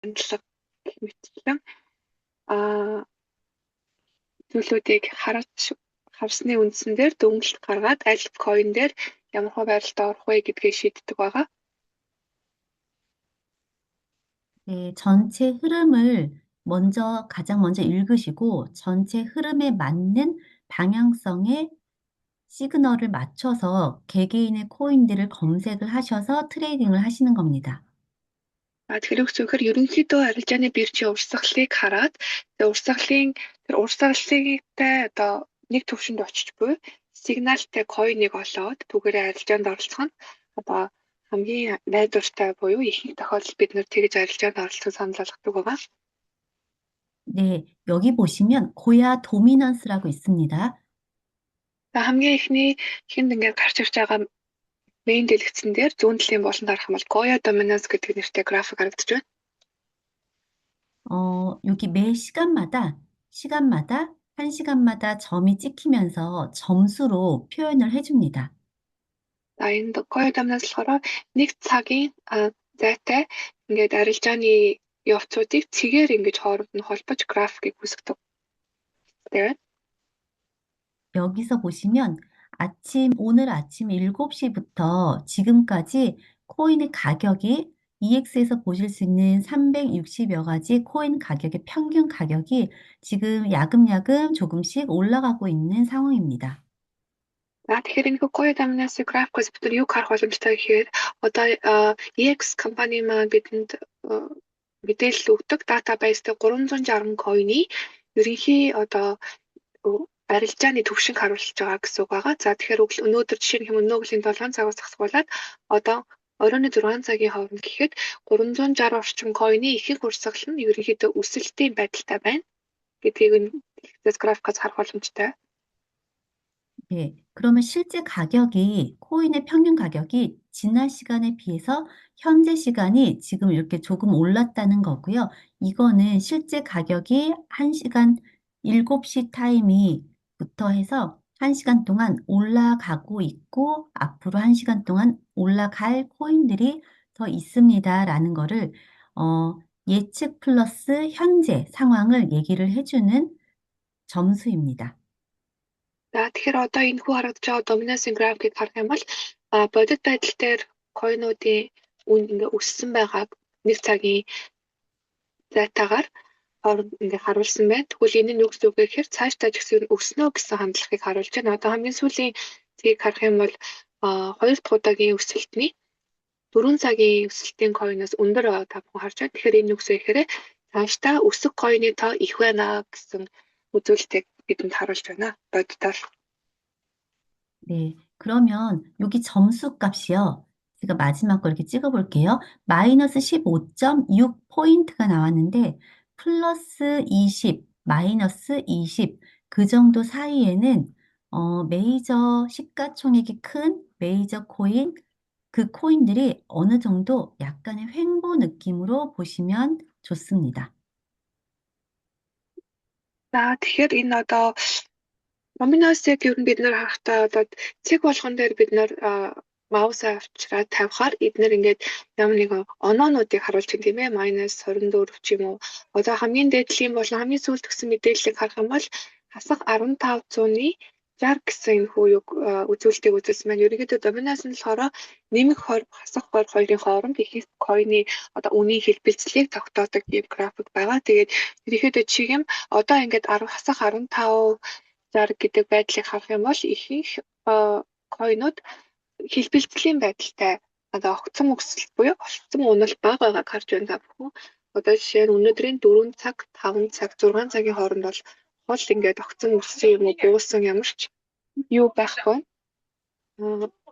хандлага гэх мэтчлэн зүйлүүдийг харсны үндсэн дээр дүгнэлт гаргаад аль coin дээр ямар хувь байралд орох вэ гэдгийг шийддэг байгаа. 네, 전체 흐름을 가장 먼저 읽으시고 전체 흐름에 맞는 방향성의 시그널을 맞춰서 개개인의 코인들을 검색을 하셔서 트레이딩을 하시는 겁니다. Тэгэхээр зөвхөр ерөнхийдөө арилжааны биржийн урсгалыг хараад урсгалтай одоо нэг төвшөнд очиж буй сигналтай coin-ыг олоод түүгээрээ арилжаанд оролцох нь одоо хамгийн найдвартай буюу ихэнх тохиолдолд бид нэр тэгж арилжаанд оролцох санал болгодог байгаа. 네, 여기 보시면 고야 도미넌스라고 있습니다. За хамгийн ихний хинд ингээд гарч ирж байгаа 메인 дэлгэцэн дээр зүүн талын болонд харах юм бол Goya Dominance гэдэг нэртэй график харагдаж байна. 여기 매 시간마다 1시간마다 점이 찍히면서 점수로 표현을 해줍니다. За энд Goya Dominance болохоор нэг цагийн зайтай ингээд арилжааны явцуудыг цэгээр ингэж хооронд нь холбож графикийг үүсгэдэг. Тэгээд 여기서 보시면 오늘 아침 7시부터 지금까지 코인의 가격이 EX에서 보실 수 있는 360여 가지 코인 가격의 평균 가격이 지금 야금야금 조금씩 올라가고 있는 상황입니다. тэгэхээр энэ Goya Dominance графикээс бид нар юу харах боломжтой гэхээр одоо EX компани маань бидэнд мэдээлэл өгдөг датабейстэй 360 coin-ы ерөнхий одоо арилжааны төвшинг харуулж байгаа гэсэн үг байгаа. За тэгэхээр өнөөдөр жишээ нь өнөөгийн 7 цагаас ахсгуулаад одоо оройн 6 цагийн хооронд гэхэд 360 орчим coin-ы ихэнх урсгал нь ерөнхийдөө өсөлтийн байдалтай байна гэдгийг энэ графикаас харах боломжтой. 네, 그러면 실제 코인의 평균 가격이 지난 시간에 비해서 현재 시간이 지금 이렇게 조금 올랐다는 거고요. 이거는 실제 가격이 1시간 7시 타이밍부터 해서 1시간 동안 올라가고 있고 앞으로 1시간 동안 올라갈 코인들이 더 있습니다라는 거를 예측 플러스 현재 상황을 얘기를 해주는 점수입니다. За тэгэхээр одоо энэ хүү харагдаж байгаа доминансын графикийг харах юм бол бодит байдал дээр coin-уудын үн ингээ өссөн байгааг нэг цагийн зайтаагаар ингээ харуулсан байна. Тэгвэл энэ нь юу гэсэн үг вэ гэхээр цаашдаа ч гэсэн өснө гэсэн хандлагыг харуулж байна. Одоо хамгийн сүүлийн цэгийг харах юм бол 2 дахь удаагийн өсөлтний 4 цагийн өсөлтийн coin-оос өндөр байгаа та бүхэн харж байна. Тэгэхээр энэ юу гэсэн вэ гэхээр цаашдаа өсөх coin-ы тоо их байна гэсэн үзүүлэлтийг бидэнд харуулж байна. бодитоор. 네, 그러면 여기 점수 값이요. 제가 마지막 거 이렇게 찍어볼게요. 마이너스 15.6포인트가 나왔는데 플러스 20, 마이너스 20, 그 정도 사이에는 메이저 시가총액이 큰 메이저 코인, 그 코인들이 어느 정도 약간의 횡보 느낌으로 보시면 좋습니다. За тэгэхээр энэ одоо доминансыг ер нь бид нэр харахтаа одоо цэг болгон дээр бид нэр маус авчраад тавихаар эдгээр ингээд ямар нэгэн оноонуудыг харуулж байна тийм ээ -24 ч юм уу. Одоо хамгийн дээдлийн болон хамгийн сүүлд өгсөн мэдээллийг харах юм бол хасах 1500-ы 60 гэсэн энэ хүү үзүүлэлтийг үзүүлсэн байна. Ерөнхийдөө доминанс нь болохоор нэмэх 20 хасах 20 хоёрын хооронд их coin-ы одоо үнийн хэлбэлцлийг тогтоодог юм график байгаа. Тэгээд ерөнхийдөө чигэм одоо ингээд хасах 15 60 гэдэг байдлыг харах юм бол ихэнх coin-ууд хэлбэлцлийн байдалтай одоо огцом өсөлт буюу олцсон унал бага байгааг харж байна та бүхэн. Одоо жишээ нь өнөөдрийн 4 цаг, 5 цаг, 6 цагийн хооронд бол хол ингээд огцом өссөн юм уу буусан ямар ч юу байхгүй.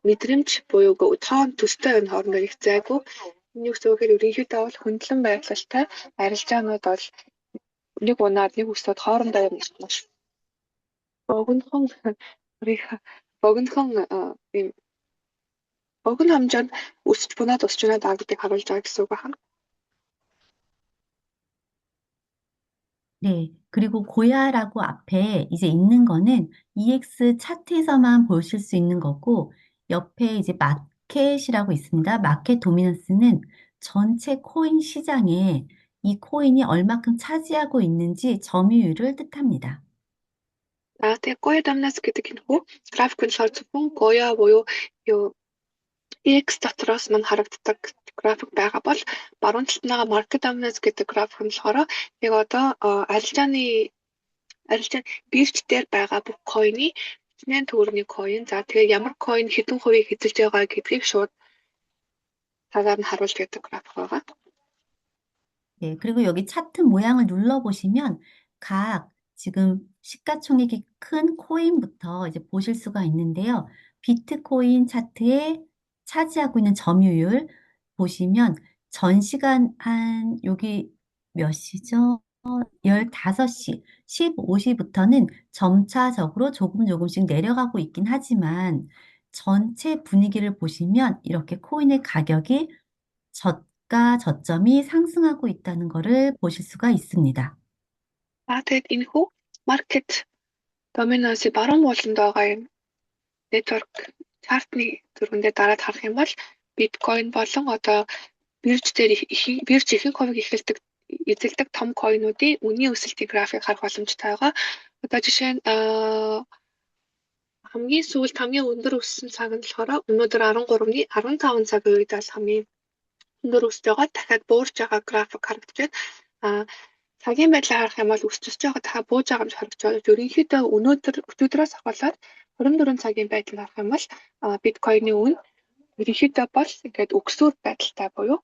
Мэдрэмж буюу тоон төстэй энэ хоорондоо их зайгүй. Энэ юу гэсэн үг гэхээр ерөнхийдөө бол хөндлөн байдлалтай арилжаанууд бол нэг унаад нэг өсөд хоорондоо юм маш богино хамжаанд өсч унаад гэдгийг харуулж байгаа гэсэн үг байна. 네, 그리고 고야라고 앞에 이제 있는 거는 EX 차트에서만 보실 수 있는 거고, 옆에 이제 마켓이라고 있습니다. 마켓 도미넌스는 전체 코인 시장에 이 코인이 얼마큼 차지하고 있는지 점유율을 뜻합니다. Тэгээ Goya Dominance гэдэг энэ хүү график нь болохоор зөвхөн Goya буюу юу X дотроос мань харагддаг график байгаа бол баруун талд байгаа Market Dominance гэдэг график нь болохоор яг одоо арилжааны бирж дээр байгаа бүх койны хичнээн төгрөгийн койн. За тэгээ ямар койн хэдэн хувийг эзэлж байгаа гэдгийг шууд цагаар нь харуулж байдаг график байгаа. 네, 그리고 여기 차트 모양을 눌러보시면 각 지금 시가총액이 큰 코인부터 이제 보실 수가 있는데요. 비트코인 차트에 차지하고 있는 점유율 보시면 전 시간 한 여기 몇 시죠? 15시, 15시부터는 점차적으로 조금씩 내려가고 있긴 하지만 전체 분위기를 보시면 이렇게 코인의 가격이 저점이 상승하고 있다는 것을 보실 수가 있습니다. Тэгээд энэ хүү Market Dominance баруун ууланд байгаа юм network chart-ны дөрөндөө дараад харах юм бол биткойн болон одоо бирж ихэнх хувийг эзэлдэг том койнуудын үнийн өсөлтийн график харах боломжтой байгаа. Одоо жишээ нь хамгийн сүүлд хамгийн өндөр өссөн цаг нь болохоор өнөөдөр 13-15 цагийн үед бол хамгийн өндөр өсөж байгаа. Дахиад буурж байгаа график харагдаж байна. Цагийн байдлаар харах юм бол өсөж байгаа дахиад бууж байгаа юм харагдаж байна. Ерөнхийдөө өчигдрөөс ахвалаад 24 цагийн байдлыг харах юм бол биткойны үн ерөнхийдөө бол ингээд өгсөөр байдалтай буюу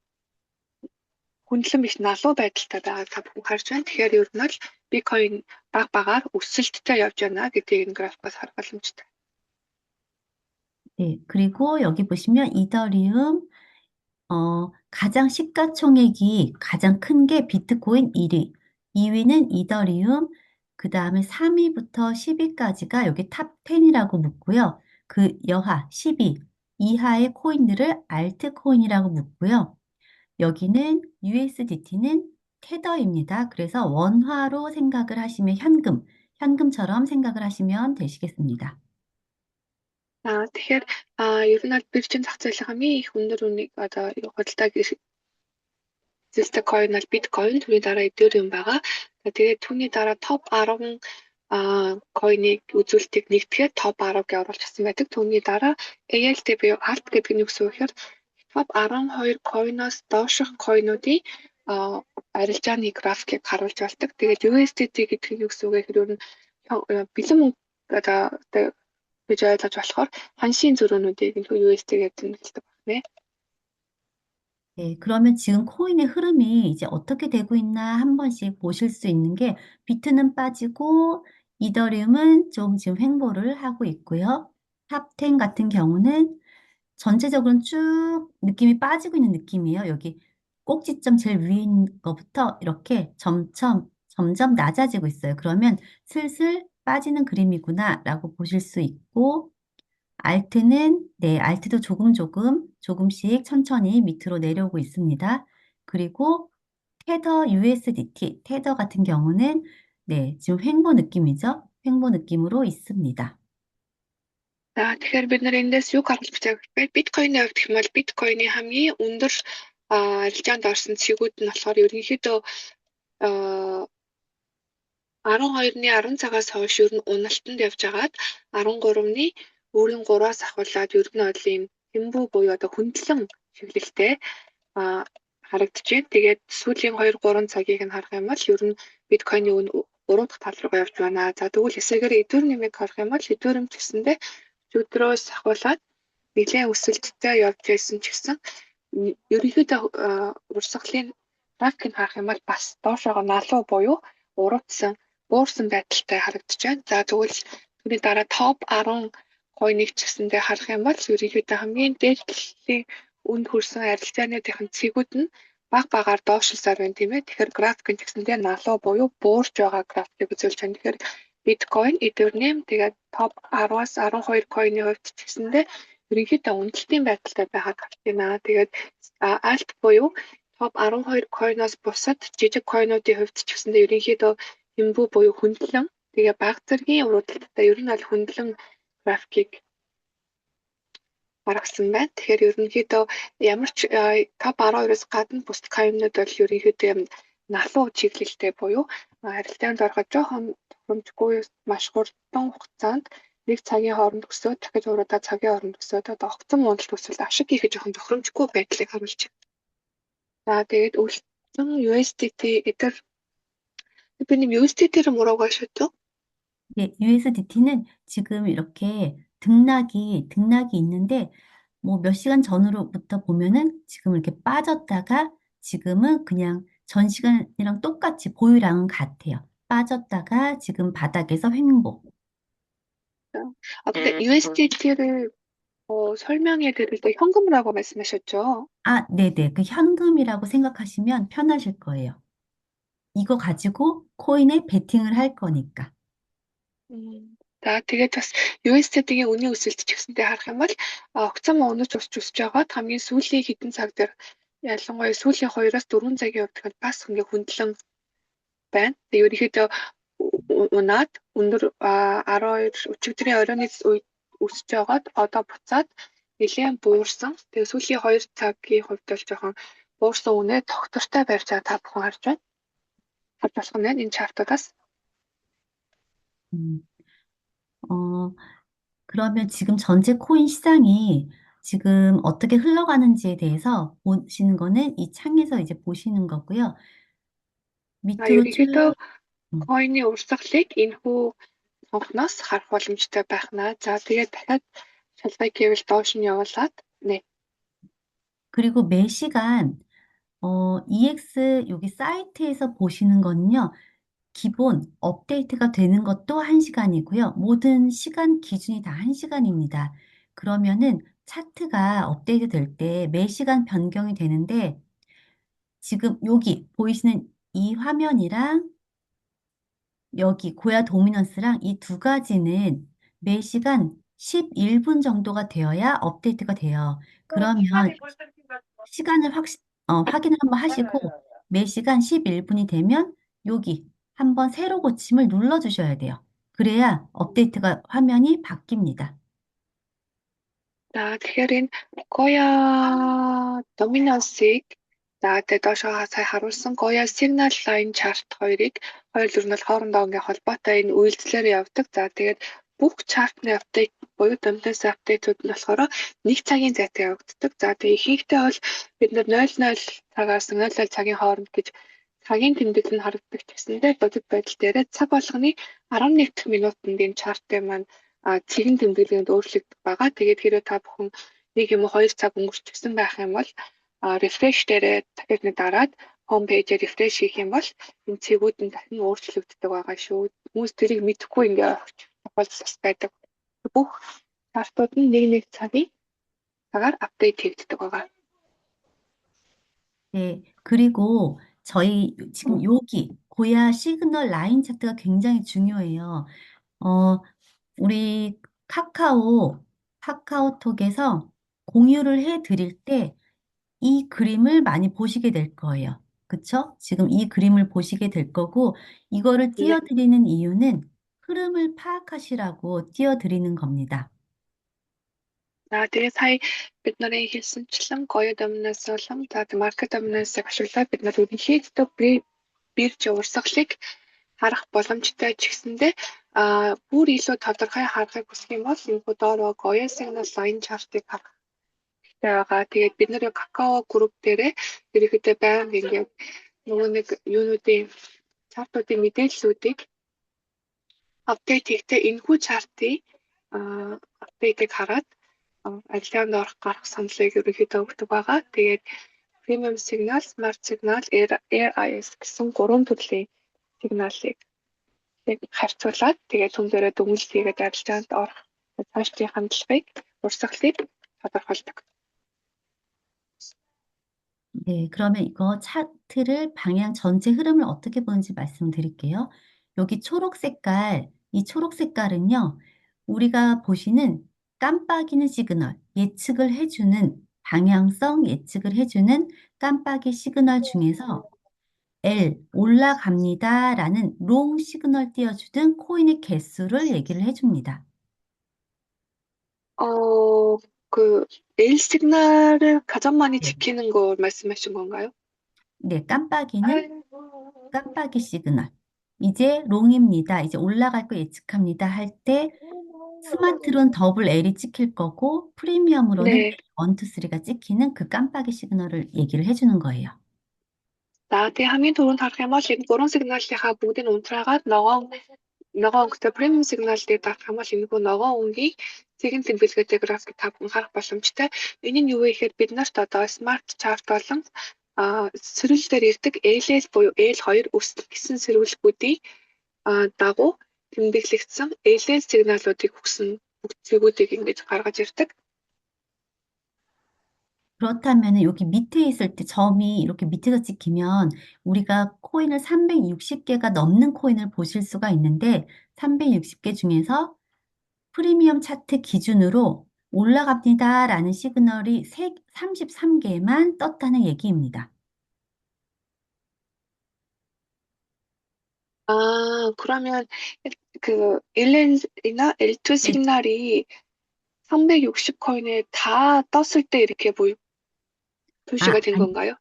хүндлэн биш налуу байдалтай байгааг та бүхэн харж байна. Тэгэхээр ер нь бол биткойн баг багаар өсөлттэй явж байна гэдгийг энэ графикаас харах боломжтой. 네, 그리고 여기 보시면 이더리움 가장 시가총액이 가장 큰 게 비트코인 1위, 2위는 이더리움, 그 다음에 3위부터 10위까지가 여기 탑 10이라고 묻고요. 그 여하 10위 이하의 코인들을 알트코인이라고 묻고요. 여기는 USDT는 테더입니다. 그래서 원화로 생각을 하시면 현금처럼 생각을 하시면 되시겠습니다. Тэгэхээр ер нь бол биржийн зах зээлийн хамгийн их өндөр үнийг одоо худалдааг эзэлдэг койн бол биткойн, түүний дараа Ethereum байгаа. Тэгээд түүний дараа топ 10 койныг үзүүлэлтийг нэгтгэхэд топ 10-г оруулчихсан байдаг. Түүний дараа ALT буюу ALT гэдэг нь юу гэсэн үг вэ гэхээр топ 12 койноос дооших койнуудын арилжааны графикийг харуулж болдог. Тэгээд USDT гэдэг нь юу гэсэн үг вэ гэхээр ер нь бэлэн мөнгө одоо гэж ойлгож болохоор 한신 зөрөөнүүдийг USD гэдэг нь хэлдэг байна. 네, 그러면 지금 코인의 흐름이 이제 어떻게 되고 있나 한 번씩 보실 수 있는 게 비트는 빠지고 이더리움은 좀 지금 횡보를 하고 있고요. 탑10 같은 경우는 전체적으로는 쭉 느낌이 빠지고 있는 느낌이에요. 여기 꼭지점 제일 위인 것부터 이렇게 점점 낮아지고 있어요. 그러면 슬슬 빠지는 그림이구나 라고 보실 수 있고 알트도 조금씩 천천히 밑으로 내려오고 있습니다. 그리고 테더 USDT, 테더 같은 경우는 지금 횡보 느낌이죠. 횡보 느낌으로 있습니다. Тэгэхээр бид нар эндээс юу гаргаж бичээ гэвэл биткойны хувьд гэх юм бол биткойны хамгийн өндөр арилжаанд орсон цэгүүд нь болохоор ерөнхийдөө 12-ны 10 цагаас хойш ер нь уналтанд явж байгаад 13-ны өөрийн 3-аас ахвалаад ер нь бол ийм хэмбүү буюу одоо хөндлөн чиглэлтэй харагдаж байна. Тэгээд сүүлийн 2-3 цагийг нь харах юм бол ер нь биткойны үн 3 дахь тал руу явж байна. За тэгвэл эсээгээр Ethereum-ыг харах юм бол Ethereum ч гэсэндээ өдрөөс ахвалаад нэлээд өсөлттэй явж байсан ч гэсэн ерөнхийдөө урсгалын графикийг харах юм бол бас доошоогоо налуу буюу буурсан байдалтай харагдаж байна. За тэгвэл түүний дараа топ 10 койныг ч гэсэндээ харах юм бол ерөнхийдөө хамгийн дээдлийн үнд хүрсэн арилжааныхын цэгүүд нь баг багаар доошлосоор байна тийм ээ. Тэгэхээр график нь ч гэсэндээ налуу буюу буурж байгаа графикийг үзүүлж байна. Тэгэхээр биткойн, Ethereum тэгээд топ 10-аас 12 койны хувьд ч гэсэндээ ерөнхийдөө үнэлтийн байдалтай байгаад гарч байна. Тэгээд alt буюу топ 12 койноос бусад жижиг койнуудын хувьд ч гэсэндээ ерөнхийдөө хэмбүү буюу хөндлөн тэгээ баг зэргийн уруудлагатай ер нь аль хөндлөн графикийг гаргасан байна. Тэгэхээр ерөнхийдөө ямар ч топ 12-оос гадна бусад койнууд бол ерөнхийдөө налуу чиглэлтэй буюу арилжаанд ороход жоохон тохиромжгүй маш хурдан хугацаанд нэг цагийн хооронд өсөөд дахиж уруудаа цагийн хооронд өсөөд одоо огцом уналт өсвөл ашиг хийхэд жоохон тохиромжгүй байдлыг харуулж байна. За тэгээд үлдсэн USDT эдгээр би 님 USDT를 뭐라고 하셨죠? 네, USDT는 지금 이렇게 등락이 있는데, 뭐 몇 시간 전으로부터 보면은 지금 이렇게 빠졌다가 지금은 그냥 전 시간이랑 똑같이 보유량은 같아요. 빠졌다가 지금 바닥에서 횡보. 근데 USDT를 설명해 드릴 때 현금이라고 말씀하셨죠? 아, 네네. 그 현금이라고 생각하시면 편하실 거예요. 이거 가지고 코인에 베팅을 할 거니까. За тэгээд бас USDT-ийн үнийн өсөлт ч гэсэнтэй харах юм бол огцом өнөж өсөж байгаад хамгийн сүүлийн хэдэн цаг дээр ялангуяа сүүлийн 2-4 цагийн хувьд бас ингээ хөндлөн байна. Тэгээд ерөнхийдөө унаад өндөр 12 өчигдрийн оройн үед өсөж байгаад одоо буцаад нэлээд буурсан. Тэгээд сүүлийн 2 цагийн хувьд бол жоохон буурсан үнэ тогтвортой барьж байгаа та бүхэн харж байна. Харж болох нь энэ чартуудаас. 음, 어, 그러면 지금 전체 코인 시장이 지금 어떻게 흘러가는지에 대해서 보시는 거는 이 창에서 이제 보시는 거고요. 밑으로 Ерөнхийдөө 쭉, 음, койны урсгалыг энэхүү цонхноос харах боломжтой байна. За тэгээд дахиад шалгыг гэвэл доош нь явуулаад нэ. 그리고 매 시간, EX 여기 사이트에서 보시는 거는요. 기본 업데이트가 되는 것도 1시간이고요. 모든 시간 기준이 다 1시간입니다. 그러면은 차트가 업데이트 될 때 매 시간 변경이 되는데 지금 여기 보이시는 이 화면이랑 여기 고야 도미넌스랑 이 두 가지는 매 시간 11분 정도가 되어야 업데이트가 돼요. 그러면 시간을 확인을 한번 하시고 매 시간 11분이 되면 여기 한번 새로 고침을 눌러주셔야 돼요. 그래야 업데이트가 화면이 바뀝니다. За тэгэхээр энэ Goya dominance-ыг за тэгээд доошоо сая харуулсан Goya signal line chart хоёрыг хоёр дүр нь хоорондоо ингээ холбоотой энэ үйлдэлээр явдаг. За тэгээд бүх чартны апдейт буюу dominance апдейтууд нь болохоор нэг цагийн зайтай явагддаг. За тэгээд ихэнхдээ бол бид нэр 00 цагаас 00 цагийн хооронд гэж цагийн тэмдэглэл нь харагддаг ч гэсэндээ бодит байдал дээр цаг болгоны 11 дахь минутанд энэ чартыг маань цэгэн тэмдэглэгэнд өөрчлөгдөх байгаа. Тэгээд хэрэв та бүхэн нэг юм уу 2 цаг өнгөрчихсөн байх юм бол refresh дээрээ дахиад нэг дараад home page-ээр refresh хийх юм бол энэ цэгүүд нь дахин өөрчлөгддөг байгаа шүү. Хүмүүс тэрийг мэдэхгүй ингээ тохиолдол байдаг. Бүх чартууд нь нэг цагаар апдейт хийгддэг байгаа. 네, 그리고 저희 지금 여기 고야 시그널 라인 차트가 굉장히 중요해요. 어, 우리 카카오톡에서 공유를 해 드릴 때 이 그림을 많이 보시게 될 거예요. 그쵸? 지금 이 그림을 보시게 될 거고, 이거를 네. 띄워드리는 이유는 흐름을 파악하시라고 띄워드리는 겁니다. За тэгээд сая бид нарын хэлсэнчлэн гоё доминоос болон за маркет доминоосыг ашиглаад бид нар ерөнхийдөө бирж урсгалыг харах боломжтой ч гэсэндээ бүр илүү тодорхой харахыг хүсэх юм бол энэ доороо гоё signal line chart-ыг харах хэрэгтэй байгаа. Тэгээд бид нэр какао групп дээрээ ерөнхийдөө байнга ингээд нөгөө нэг юунуудын чартуудын мэдээллүүдийг апдейт хийхдээ энэхүү чартыг апдейтыг хараад арилгаанд орох гарах саналыг ерөнхийдөө өгдөг байгаа. Тэгээд Premium Signal, Smart Signal, AIS гэсэн гурван төрлийн сигналыг харьцуулаад тэгээд түн дээрээ дүгнэлт хийгээд арилжаанд орох цаашдын хандлагыг урсгалыг тодорхойлдог. 네, 그러면 이거 차트를 방향 전체 흐름을 어떻게 보는지 말씀드릴게요. 여기 이 초록 색깔은요, 우리가 보시는 깜빡이는 시그널, 방향성 예측을 해주는 깜빡이 시그널 중에서 L, 올라갑니다라는 롱 시그널 띄워주는 코인의 개수를 얘기를 해줍니다. 그 L 시그널을 가장 많이 네, 지키는 걸 말씀하신 건가요? 네, 깜빡이는 깜빡이 시그널. 이제 롱입니다. 이제 올라갈 거 예측합니다. 할 때 스마트론 더블 L이 찍힐 거고 프리미엄으로는 네. 1, 2, 3가 찍히는 그 깜빡이 시그널을 얘기를 해주는 거예요. За тэгээ хамгийн түрүүнд харах юм бол энэ гурван сигналынхаа бүгдийг унтраагаад ногоон өнгөтэй премиум сигнал дээр дарах юм бол энэгүй ногоон өнгийн цэгэн тэмдэглэгээтэй график та бүхэн харах боломжтой. Энэ нь юу вэ гэхээр бид нарт одоо смарт чарт болон сэрүүл дээр ирдэг LL буюу L2 өсөлт гэсэн сэрүүлгүүдийн дагуу тэмдэглэгдсэн LL сигналуудыг өгсөн бүгдийг ингэж гаргаж ирдэг. 그렇다면 여기 밑에 있을 때 점이 이렇게 밑에서 찍히면 우리가 코인을 360개가 넘는 코인을 보실 수가 있는데 360개 중에서 프리미엄 차트 기준으로 올라갑니다라는 시그널이 33개만 떴다는 얘기입니다. 그러면 그 LL이나 L2 시그널이 360코인에 다 떴을 때 이렇게 표시가 된 건가요?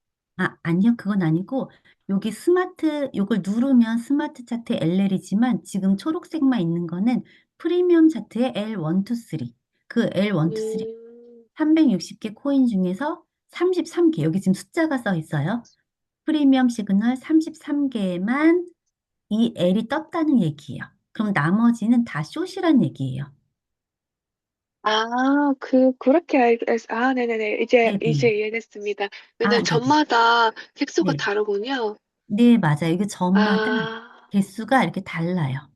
아니요. 그건 아니고 여기 요걸 누르면 스마트 차트 LL이지만 지금 초록색만 있는 거는 프리미엄 차트의 L1, 2, 3. 그 L1, 2, 3 360개 코인 중에서 33개, 여기 지금 숫자가 써 있어요. 프리미엄 시그널 33개만 이 L이 떴다는 얘기예요. 그럼 나머지는 다 숏이란 얘기예요. 그렇게 네네네. 이제 네네. 이해됐습니다. 왜냐면 네네. 점마다 획수가 네. 다르군요. 네, 맞아요. 이게 점마다 아, 개수가 이렇게 달라요.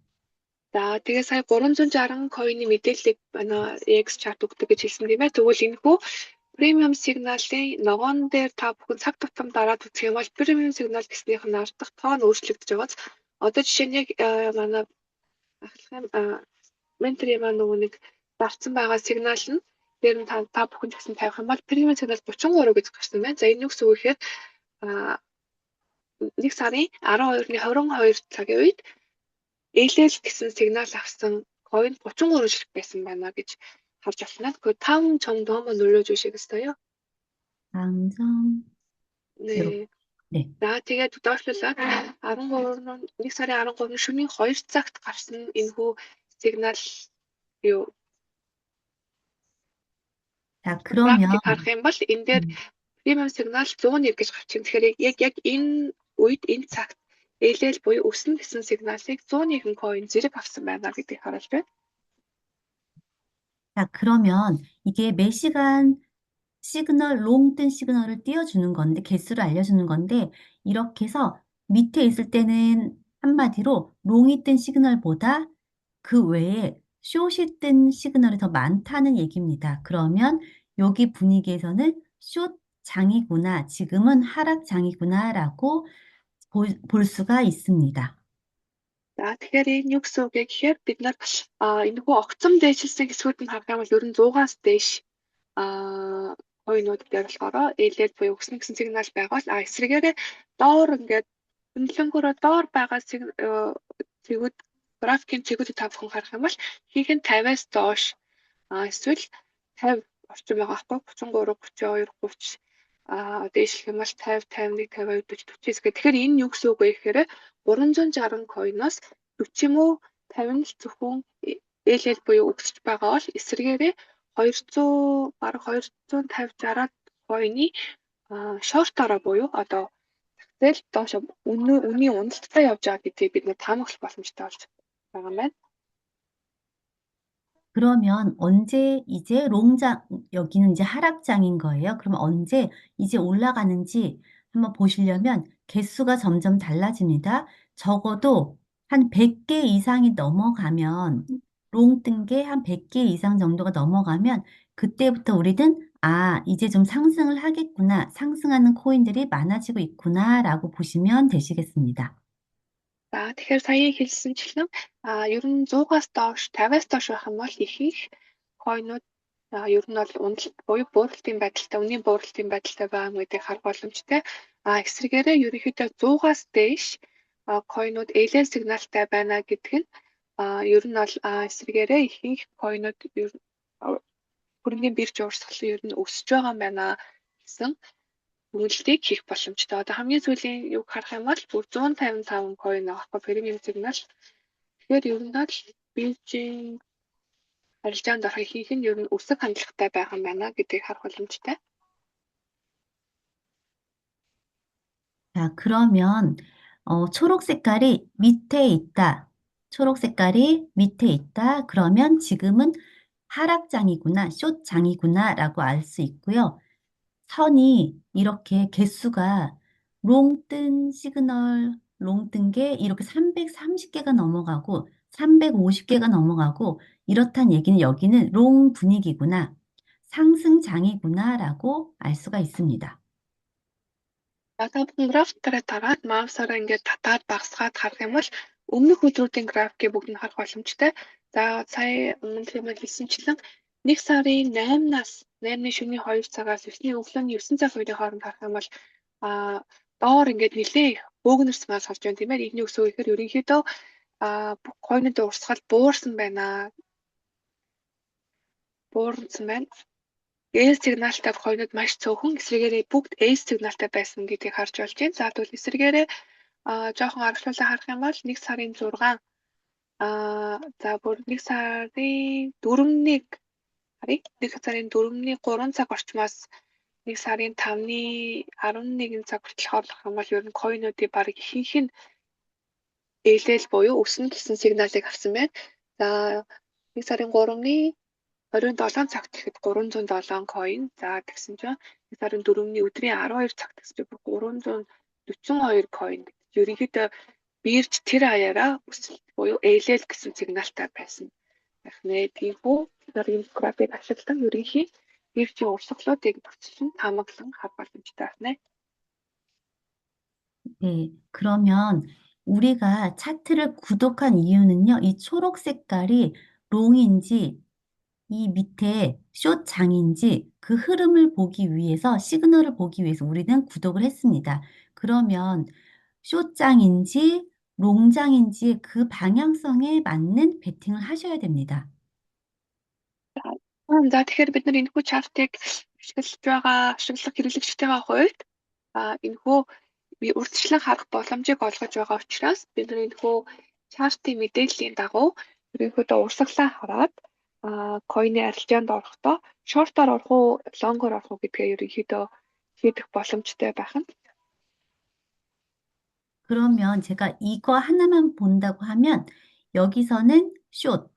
за тэгээ сая 360 коины мэдээллийг X chart өгдөг гэж хэлсэн тийм ээ. Тэгвэл энэхүү премиум сигналын ногоон дээр та бүхэн цаг тутам дараад үзэх юм бол премиум сигнал гэснийх нь ардах тоо нь өөрчлөгдөж байгааз. Одоо жишээ нь яг манай ахлахын ментори маань нөгөө нэг зарцсан байгаа сигнал нь дээр нь та бүхэн ч гэсэн тавих юм бол премиум сигнал 33 гэж гарсан байна. За энэ юу гэсэн үг гэхээр 1 сарын 12-ны 22 цагийн үед LL гэсэн сигнал авсан коин 33 ширхэг байсан байна гэж харж байна. 그 다음 점도 한번 눌러주시겠어요? 다음 점. 네. 네. За тэгээд доошлуулаад 13 1 сарын 13-ны шөнийн 2 цагт гарсан энэхүү сигнал юу 자, 그러면 график харах юм бол энэ дээр премиум сигнал 101 гэж гарч байна. Тэгэхээр яг энэ үед энэ цагт LL буюу өснө гэсэн сигналыг 101 коин зэрэг авсан байна гэдгийг харуулж байна. 자, 그러면 이게 매 시간 롱 뜬 시그널을 띄워주는 건데, 개수를 알려주는 건데, 이렇게 해서 밑에 있을 때는 한마디로 롱이 뜬 시그널보다 그 외에 숏이 뜬 시그널이 더 많다는 얘기입니다. 그러면 여기 분위기에서는 숏 장이구나, 지금은 하락 장이구나라고 볼 수가 있습니다. За тэгэхээр энэ юу гэсэн үг вэ гэхээр бид нар энэхүү огцом дээшилсэн хэсгүүд нь харах юм бол ер нь 100-аас дээш коинууд дээр болохоор LL буюу өснө гэсэн сигнал байгаа бол эсрэгээрээ доор ингээд үнэлэнгөөрөө доор байгаа цэгүүд графикийн цэгүүдийг та бүхэн харах юм бол ихэнх нь 50-аас доош эсвэл 50 орчим байгаа аахгүй 33 32 30 дээшлэх юм бол 50 51 52 40 49 гэх. Тэгэхээр энэ юу гэсэн үг вэ гэхээр 360 коиноос 40 юм уу 50 л зөвхөн LL буюу өсөж байгаа бол эсрэгээрээ 200 бараг 250 60 коины шортороо буюу одоо зээл доош үнийн уналттай явж байгаа гэдгийг бид нэ таамаглах боломжтой болж байгаа юм байна. 그러면 언제 이제 여기는 이제 하락장인 거예요. 그러면 언제 이제 올라가는지 한번 보시려면 개수가 점점 달라집니다. 적어도 한 100개 이상이 넘어가면, 롱 뜬 게 한 100개 이상 정도가 넘어가면 그때부터 우리는 이제 좀 상승을 하겠구나, 상승하는 코인들이 많아지고 있구나라고 보시면 되시겠습니다. За тэгэхээр сая хэлсэнчлэн ер нь 100-аас доош 50-аас доош байх юм бол ихэнх койнууд ер нь бол уналт буюу бууралтын байдалтай, үнийн бууралтын байдалтай байгаа гэдгийг харах боломжтой. Эсвэргээрээ ерөнхийдөө 100-аас дээш койнууд LL сигналтай байна гэдэг нь ер нь бол эсвэргээрээ ихэнх койнууд хөрөнгөний бирж урсгал ер нь өсөж байгаа юм байна гэсэн хөнгөлөлтийг хийх боломжтой. Одоо хамгийн сүүлийн юг харах юм бол бүр 155 coin авахгүй премиум сигнал. Тэгэхээр ер нь л Бээжин арилжаанд орох ихэнх нь ер нь өсөх хандлагатай байгаа юм байна гэдгийг харах боломжтой. 자, 그러면 초록 색깔이 밑에 있다. 초록 색깔이 밑에 있다. 그러면 지금은 하락장이구나, 숏장이구나라고 알 수 있고요. 선이 이렇게 개수가 롱뜬 시그널, 롱뜬 게 이렇게 330개가 넘어가고 350개가 넘어가고 이렇단 얘기는 여기는 롱 분위기구나, 상승장이구나라고 알 수가 있습니다. За та бүхэн графикаараа дараад маусаараа ингээд татаад багсгаад харах юм бол өмнөх өдрүүдийн графикийг бүгд нь харах боломжтой. За сая өмнө юм хэлсэнчлэн 1 сарын 8-наас 8-ны шөнийн 2 цагаас 9-ний өглөөний 9 цаг хоёрын хооронд харах юм бол доор ингээд нэлээ бөөгнөрс мас харж байна тийм ээ. Эдний өсөө ихээр ерөнхийдөө койнуудын урсгал буурсан байна. Буурсан байна. S сигналтай койнууд маш цөөхөн, эсвэргээрээ бүгд S сигналтай байсан гэдгийг харж болж байна. За тэгвэл эсвэргээрээ жоохон аргачлуулаа харах юм бол 1 сарын 6 за бүр 1 сарын 4-ний харъя. 1 сарын 4-ний 3 цаг орчмоос 1 сарын 5-ны 11 цаг хүртэл хооллох юм бол ер нь койнуудын баг ихэнх нь ээлэл буюу өснө гэсэн сигналыг авсан байна. За 1 сарын 3-ны 27 цагт гэхэд 307 coin. За тэгсэн чинь 1 сарын 4-ний өдрийн 12 цагт гэсэн чинь 342 coin. Ерөнхийдөө бирж тэр хаяараа өсөлт буюу ээлэл гэсэн сигналтай байсан. Яг нэ тиймүү энэ график ашиглан ерөнхий биржийн урсгалуудыг төвчлэн таамаглан харах боломжтой байна. 네, 그러면 우리가 차트를 구독한 이유는요, 이 초록 색깔이 롱인지 이 밑에 숏장인지 그 흐름을 보기 위해서, 시그널을 보기 위해서 우리는 구독을 했습니다. 그러면 숏장인지 롱장인지 그 방향성에 맞는 베팅을 하셔야 됩니다. За тэгэхээр бид нар энэхүү чартыг ашиглаж байгаа ашиглах хэрэглэгчдийн хувьд энэхүү урьдчилан харах боломжийг олгож байгаа учраас бид нар энэхүү чартын мэдээллийн дагуу ерөнхийдөө урсгалаа хараад койны арилжаанд орохдоо шортоор орох уу, лонгоор орох уу гэдгээ ерөнхийдөө шийдэх боломжтой байх нь. 그러면 제가 이거 하나만 본다고 하면 여기서는 숏,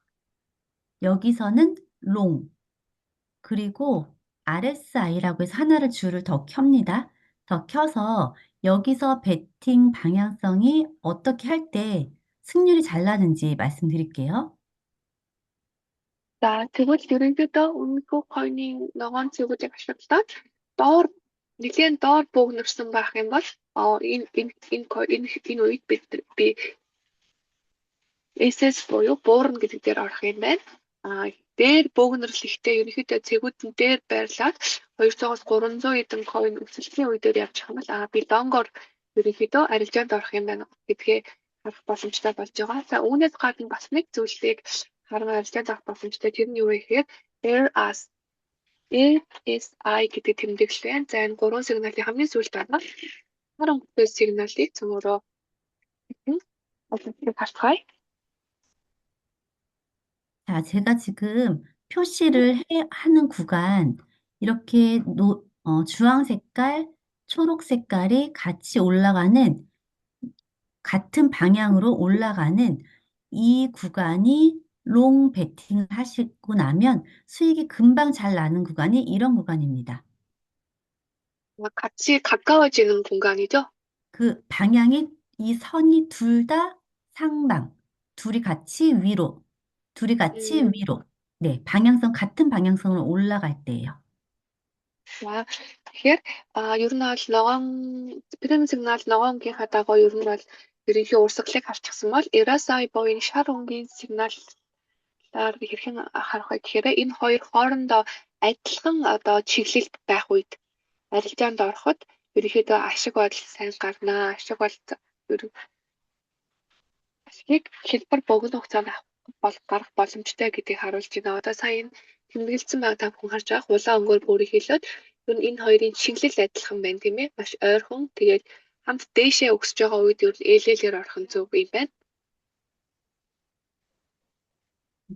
여기서는 롱, 그리고 RSI라고 해서 하나를 줄을 더 켭니다. 더 켜서 여기서 베팅 방향성이 어떻게 할 때 승률이 잘 나는지 말씀드릴게요. За тэгвэл ерөнхийдөө өмнөхөө койны ногоон цэгүүдийг ашиглаад доор нэгэн доор бөөгнөрсөн байх юм бол энэ үед би SS буюу буурна гэдэг дээр орох юм байна. Дээр бөөгнөрл ихтэй ерөнхийдөө цэгүүд нь дээр байрлаад 200-аас 300 эдэн coin өсөлтийн үе дээр явчих юм бол би лонгоор ерөнхийдөө арилжаанд орох юм байна гэдгээ харах боломжтой болж байгаа. За үүнээс гадна бас нэг зүйлийг харан арилжаанд авах боломжтой. Тэр нь юу вэ гэхээр RSI гэдэг тэмдэглэл байна. За энэ гурван сигналын хамгийн сүүлд байна. Харан бүтээл сигналыг цөмөрөө харцгаая. 자, 제가 지금 표시를 하는 구간, 이렇게 주황 색깔, 초록 색깔이 같이 올라가는, 같은 방향으로 올라가는 이 구간이 롱 베팅을 하시고 나면 수익이 금방 잘 나는 구간이 이런 구간입니다. 같이 가까워지는 공간이죠? 그 방향이, 이 선이 둘 다 상방, 둘이 같이 위로. 네, 방향성, 같은 방향성으로 올라갈 때예요. За тэгэхээр ер нь бол ногоон пирамид сигнал ногоонгийн хадагоо ер нь бол ерөнхий урсгалыг харчихсан бол RSI буюу шар өнгийн сигналаар хэрхэн харах вэ гэхээр энэ хоёр хоорондоо адилхан одоо чиглэлд байх үед арилжаанд ороход ерөнхийдөө ашиг бодол сайн гарнаа. Ашиг ашигыг хэлбэр богино хугацаанд гарах боломжтой гэдгийг харуулж байна. Одоо сая энэ тэмдэглэсэн байгаа та бүхэн харж байгаа улаан өнгөөр бүрий хэлээд Ер нь энэ хоёрын чиглэл адилхан байна тийм ээ. Маш ойрхон. Тэгээд хамт дээшээ өсөж байгаа үед ер нь ээлэлээр орох нь зөв юм байна.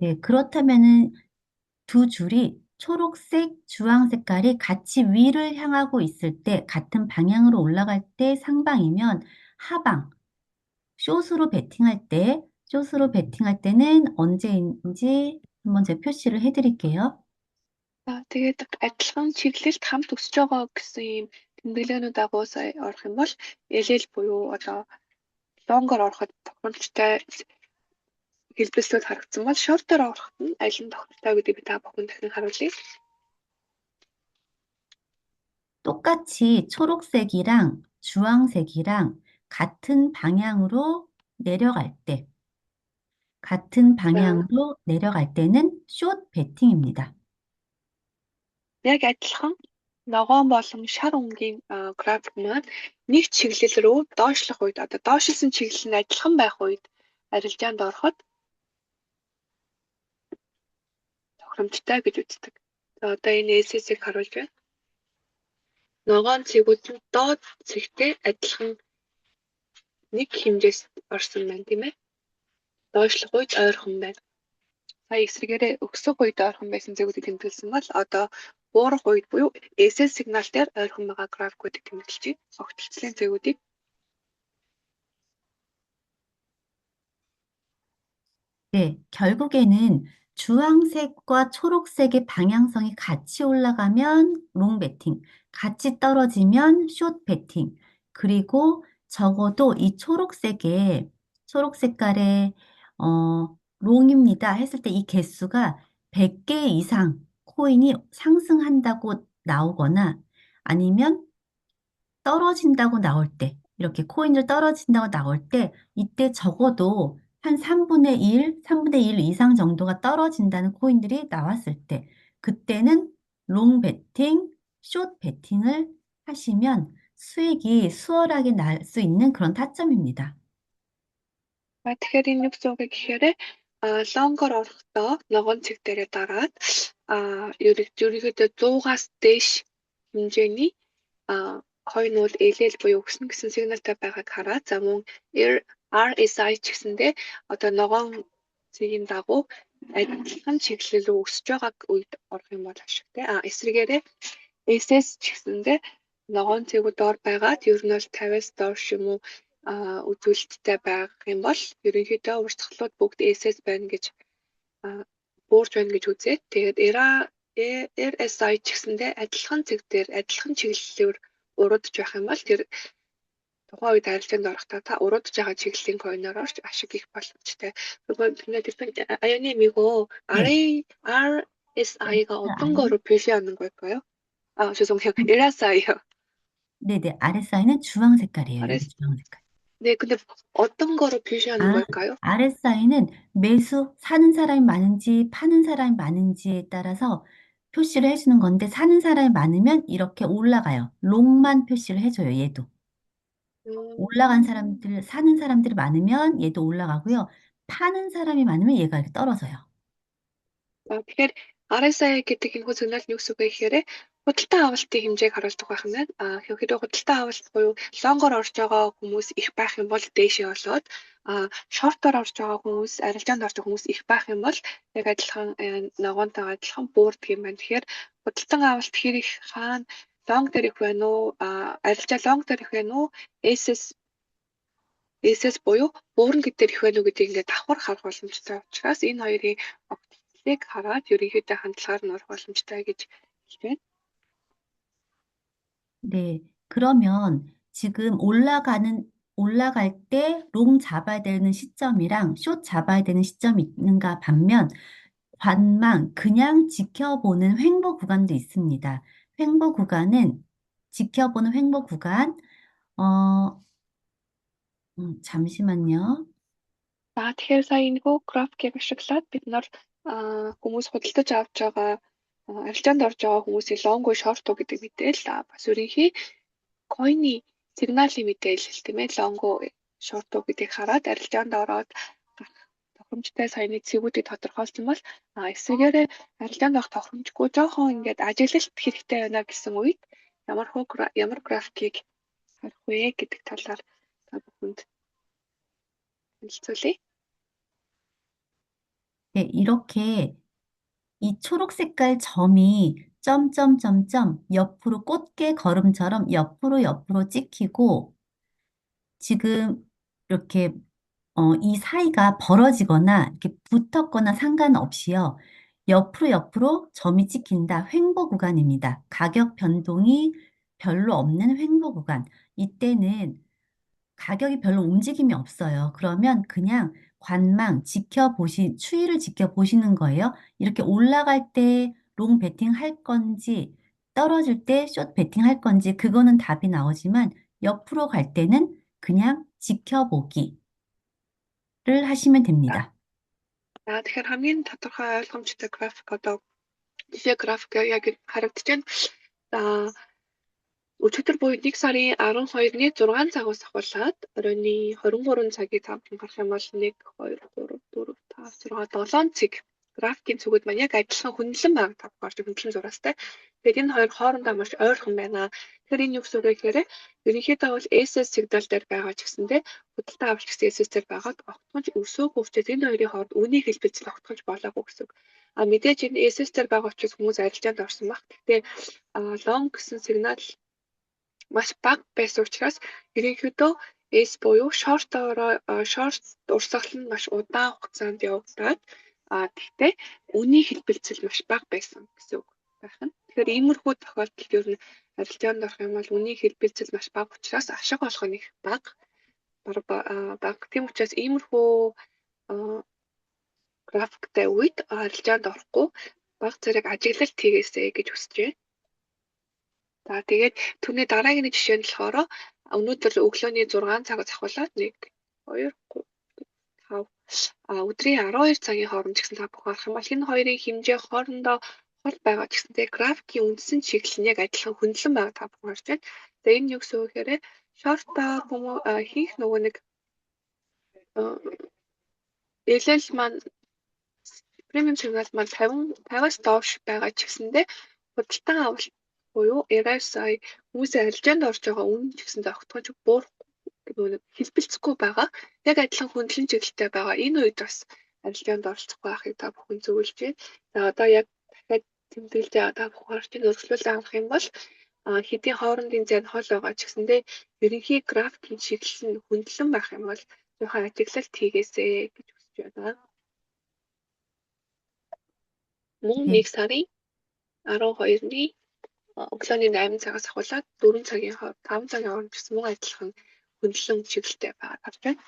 네, 그렇다면은 두 줄이 초록색, 주황 색깔이 같이 위를 향하고 있을 때, 같은 방향으로 올라갈 때 상방이면 하방, 숏으로 베팅할 때는 언제인지 한번 제가 표시를 해드릴게요. Тэгээд адилхан чиглэлд хамт өсөж байгаа гэсэн юм тэмдэглээнүүд дагуу сая орох юм бол ээлэл буюу одоо лонгоор ороход тохиромжтой хэлбэлцүүд харагдсан бол шортоор ороход нь аль нь тохиромжтой гэдгийг би та бүхэнд дахин харуулъя. 똑같이 초록색이랑 주황색이랑 같은 방향으로 내려갈 때는 숏 베팅입니다. Яг адилхан ногоон болон шар өнгийн график маань нэг чиглэл рүү доошлох үед одоо доошлсон чиглэл нь адилхан байх үед арилжаанд ороход тохиромжтой гэж үздэг. За одоо энэ SS-ийг харуулж байна. Ногоон цэгүүд нь доод цэгтэй адилхан нэг хэмжээст орсон байна тийм ээ. Доошлох үед ойрхон байна. Сая эсрэгээрээ өксөх үед ойрхон байсан цэгүүдийг тэмдэглэсэн бол одоо буурах үед буюу SS сигнал дээр ойрхон байгаа графикуудыг тэмдэглэж байна. Огтлцлын цэгүүдийг. 네, 결국에는 주황색과 초록색의 방향성이 같이 올라가면 롱 베팅, 같이 떨어지면 숏 베팅, 그리고 적어도 이 초록 색깔의 롱입니다 했을 때 이 개수가 100개 이상 코인이 상승한다고 나오거나 아니면 떨어진다고 나올 때, 이렇게 코인을 떨어진다고 나올 때 이때 적어도 한 3분의 1 이상 정도가 떨어진다는 코인들이 나왔을 때 그때는 롱 베팅, 숏 베팅을 하시면 수익이 수월하게 날 수 있는 그런 타점입니다. Тэгэхээр энэ юу гэсэн үг гэхээр лонгоор орохдоо ногоон цэг дээрээ дараад ерөнхийдөө 100-аас дээш хэмжээний койнууд ээлэл буюу өгсөн гэсэн сигналтай байгааг хараад за мөн RSI ч гэсэндээ одоо ногоон цэгийн дагуу адилхан чиглэл рүү өсөж байгаа үед орох юм бол ашигтай. Эсрэгээрээ SS ч гэсэндээ ногоон цэгүүд доор байгаад ер нь бол 50-аас доош юм уу үзүүлэлттэй байх юм бол ерөнхийдөө урсгалууд бүгд SS байна гэж буурж байна гэж үзээд тэгээд RSI ч гэсэндээ адилхан цэг дээр адилхан чиглэлээр уруудж байх юм бол тэр тухайн үед арилжаанд орохдоо та уруудж байгаа чиглэлийн койноор орч ашиг их боломжтой. Аяны мигөө RSI가 어떤 거로 표시하는 걸까요? 죄송해요. RSI요. 네네, RSI는 주황 색깔이에요. 주황 색깔. 네, 근데 어떤 거로 표시하는 걸까요? RSI는 매수, 사는 사람이 많은지 파는 사람이 많은지에 따라서 표시를 해주는 건데 사는 사람이 많으면 이렇게 올라가요. 롱만 표시를 해줘요, 얘도. 사는 사람들이 많으면 얘도 올라가고요. 파는 사람이 많으면 얘가 이렇게 떨어져요. Тэгэхээр RSI гэдэг энэ хөлөглөл нь юу гэсэн үг вэ гэхээр худалдан авалтын хэмжээг харуулдаг байх юм байна. Хэрвээ худалдан авалт буюу лонгоор орж байгаа хүмүүс их байх юм бол дээшээ болоод шортоор орж байгаа хүмүүс, арилжаанд орж байгаа хүмүүс их байх юм бол яг адилхан ногоонтойгоо адилхан буурдаг юм байна. Тэгэхээр худалдан авалт хэр их хаана лонг дээр их байна уу? Арилжаа лонг дээр их байна уу? SS буюу буурна гэдгээр их байна уу гэдгийг ингээд давхар харах боломжтой учраас энэ хоёрын огтлыг хараад ерөнхийдөө хандлагаар нь орох боломжтой гэж хэлсэн. 네, 그러면 지금 올라갈 때 롱 잡아야 되는 시점이랑 숏 잡아야 되는 시점이 있는가 반면 그냥 지켜보는 횡보 구간도 있습니다. 지켜보는 횡보 구간, 잠시만요. Тэгэхээр сая энэ графикийг ашиглаад бид нар хүмүүс худалдаж авч байгаа арилжаанд орж байгаа хүмүүсийн лонг уу шорт уу гэдэг мэдээлэл бас ерөнхий койны сигналын мэдээлэл тийм ээ лонг уу шорт уу гэдгийг хараад арилжаанд ороод гарах тохиромжтой саяны цэгүүдийг тодорхойлсон бол эсвэгээр арилжаанд авах тохиромжгүй жоохон ингээд ажиглалт хэрэгтэй байна гэсэн үед ямар графикийг харах вэ гэдэг талаар та бүхэнд хэлцүүлье. 네, 이렇게 이 초록 색깔 점이 점점점점 옆으로 꽃게 걸음처럼 옆으로 찍히고 지금 이렇게 이 사이가 벌어지거나 이렇게 붙었거나 상관없이요. 옆으로 점이 찍힌다. 횡보 구간입니다. 가격 변동이 별로 없는 횡보 구간. 이때는 가격이 별로 움직임이 없어요. 그러면 그냥 추이를 지켜보시는 거예요. 이렇게 올라갈 때 롱 베팅 할 건지, 떨어질 때 숏 베팅 할 건지, 그거는 답이 나오지만 옆으로 갈 때는 그냥 지켜보기를 하시면 됩니다. Тэгэхээр хамгийн тодорхой ойлгомжтой график одоо жишээ график яг харагдаж байна. Өчигдөр буюу 1 сарын 12-ны 6 цагаас ахуулаад оройны 23 цагийг тавхан гарах юм бол 1 2 3 4 5 6 7 цаг графикийн цүгүүд маань яг адилхан хөндлөн байгааг тавхаарч хөндлөн зураастай. Тэгээд энэ хоёр хоорондоо маш ойрхон байна. Тэгэхээр энэ юу гэсэн үг вэ гэхээр ерөнхийдөө бол SS сигнал дээр байгаа ч гэсэндээ худалдаа авч гэсэн SS дээр байгаад огтхонч өсөөгүй учраас энэ хоёрын хооронд үнийг хэлбэлцэл огтхонч болоогүй гэсэн үг. Мэдээж энэ SS дээр байгаа учраас хүмүүс арилжаанд орсон баг. Гэхдээ long гэсэн сигнал маш бага байсан учраас ерөнхийдөө S буюу short урсгал нь маш удаан хугацаанд явагдаад гэхдээ үний хэлбэлцэл маш бага байсан гэсэн үг байх нь. Тэгэхээр иймэрхүү тохиолдолд ер нь арилжаанд орох юм бол үний хэлбэлцэл маш бага учраас ашиг олох нь их бага. Тийм учраас иймэрхүү графиктай үед арилжаанд орохгүй бага зэрэг ажиглалт хийгээсэй гэж хүсэж байна. За тэгээд түүний дараагийн жишээ нь болохоор өнөөдөр өглөөний 6 цагаас ахуулаад 1 2 3 5 өдрийн 12 цагийн хооронд гэсэн та бүхэн харах юм бол энэ хоёрын хэмжээ хоорондоо хол байгаа ч гэсэнтэй графикийн үндсэн чиглэл нь яг адилхан хөндлөн байгаа та бүхэн харж байна. За энэ юу гэсэн үг гэхээр шортоор хийх нөгөө нэг LL маань премиум сигнал маань 50-аас доош байгаа ч гэсэндээ худалдан авалт буюу RSI хүмүүсийн арилжаанд орж байгаа үнэ ч гэсэн тогтгож буурахгүй гэдэг хэлбэлцэхгүй байгаа. Яг адилхан хөндлөн чиглэлтэй байгаа. Энэ үед бас арилжаанд оролцох байхыг та бүхэн зөвлөж байна. За одоо яг дахиад тэмдэглэж та бүхэн харж өргөжлүүлэн авах юм бол хэдийн хоорондын зайн хол байгаа ч гэсэндээ ерөнхий графикийн чиглэл нь хөндлөн байх юм бол жоохон ажиглалт хийгээсэй гэж хүсэж байна. Мөн 1 сарын 12-ны өглөөний 8 цагаас ахуулаад 4 цагийн 5 цагийн хооронд гэсэн мөн адилхан хөндлөн чиглэлтэй байгаа гэж байна.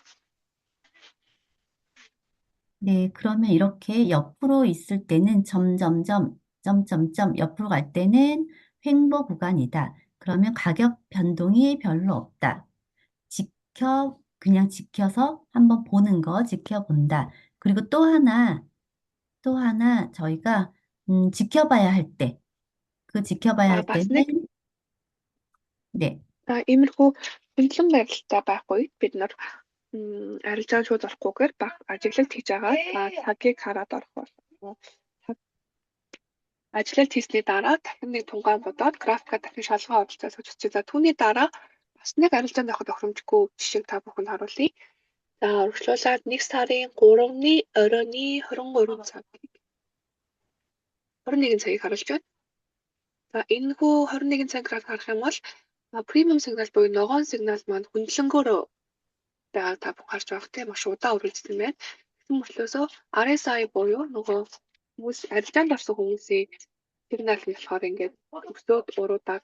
네, 그러면 이렇게 옆으로 있을 때는 점점점 옆으로 갈 때는 횡보 구간이다. 그러면 가격 변동이 별로 없다. 그냥 지켜서 한번 보는 거 지켜본다. 그리고 또 하나 저희가 지켜봐야 할 때, 지켜봐야 할 때는 네. иймэрхүү хөндлөн байралтай байх үед бид нар арилжаанд шууд орохгүйгээр бага ажиглалт хийж байгаа. Цагийг хараад орох бол ажиглалт хийсний дараа дахин нэг тунгаан бодоод графикаа дахин шалган оролцоо сууж үзье. За түүний дараа бас нэг арилжаанд авах тохиромжгүй жишээг та бүхэнд харуулъя. За өргөжлүүлээд 1 сарын 3-ны оройны 23 цагийг 21 цагийг харуулж байна. За энэхүү 21 цаг график харах юм бол премиум сигнал буюу ногоон сигнал маань хөндлөнгөөр байгаа та бүхэн харж байгаа тийм маш удаан үргэлжлэн байна. Тэгсэн мөртлөөсөө RSI буюу нөгөө хүмүүс арилжаанд орсон хүмүүсийн сигнал нь болохоор ингээд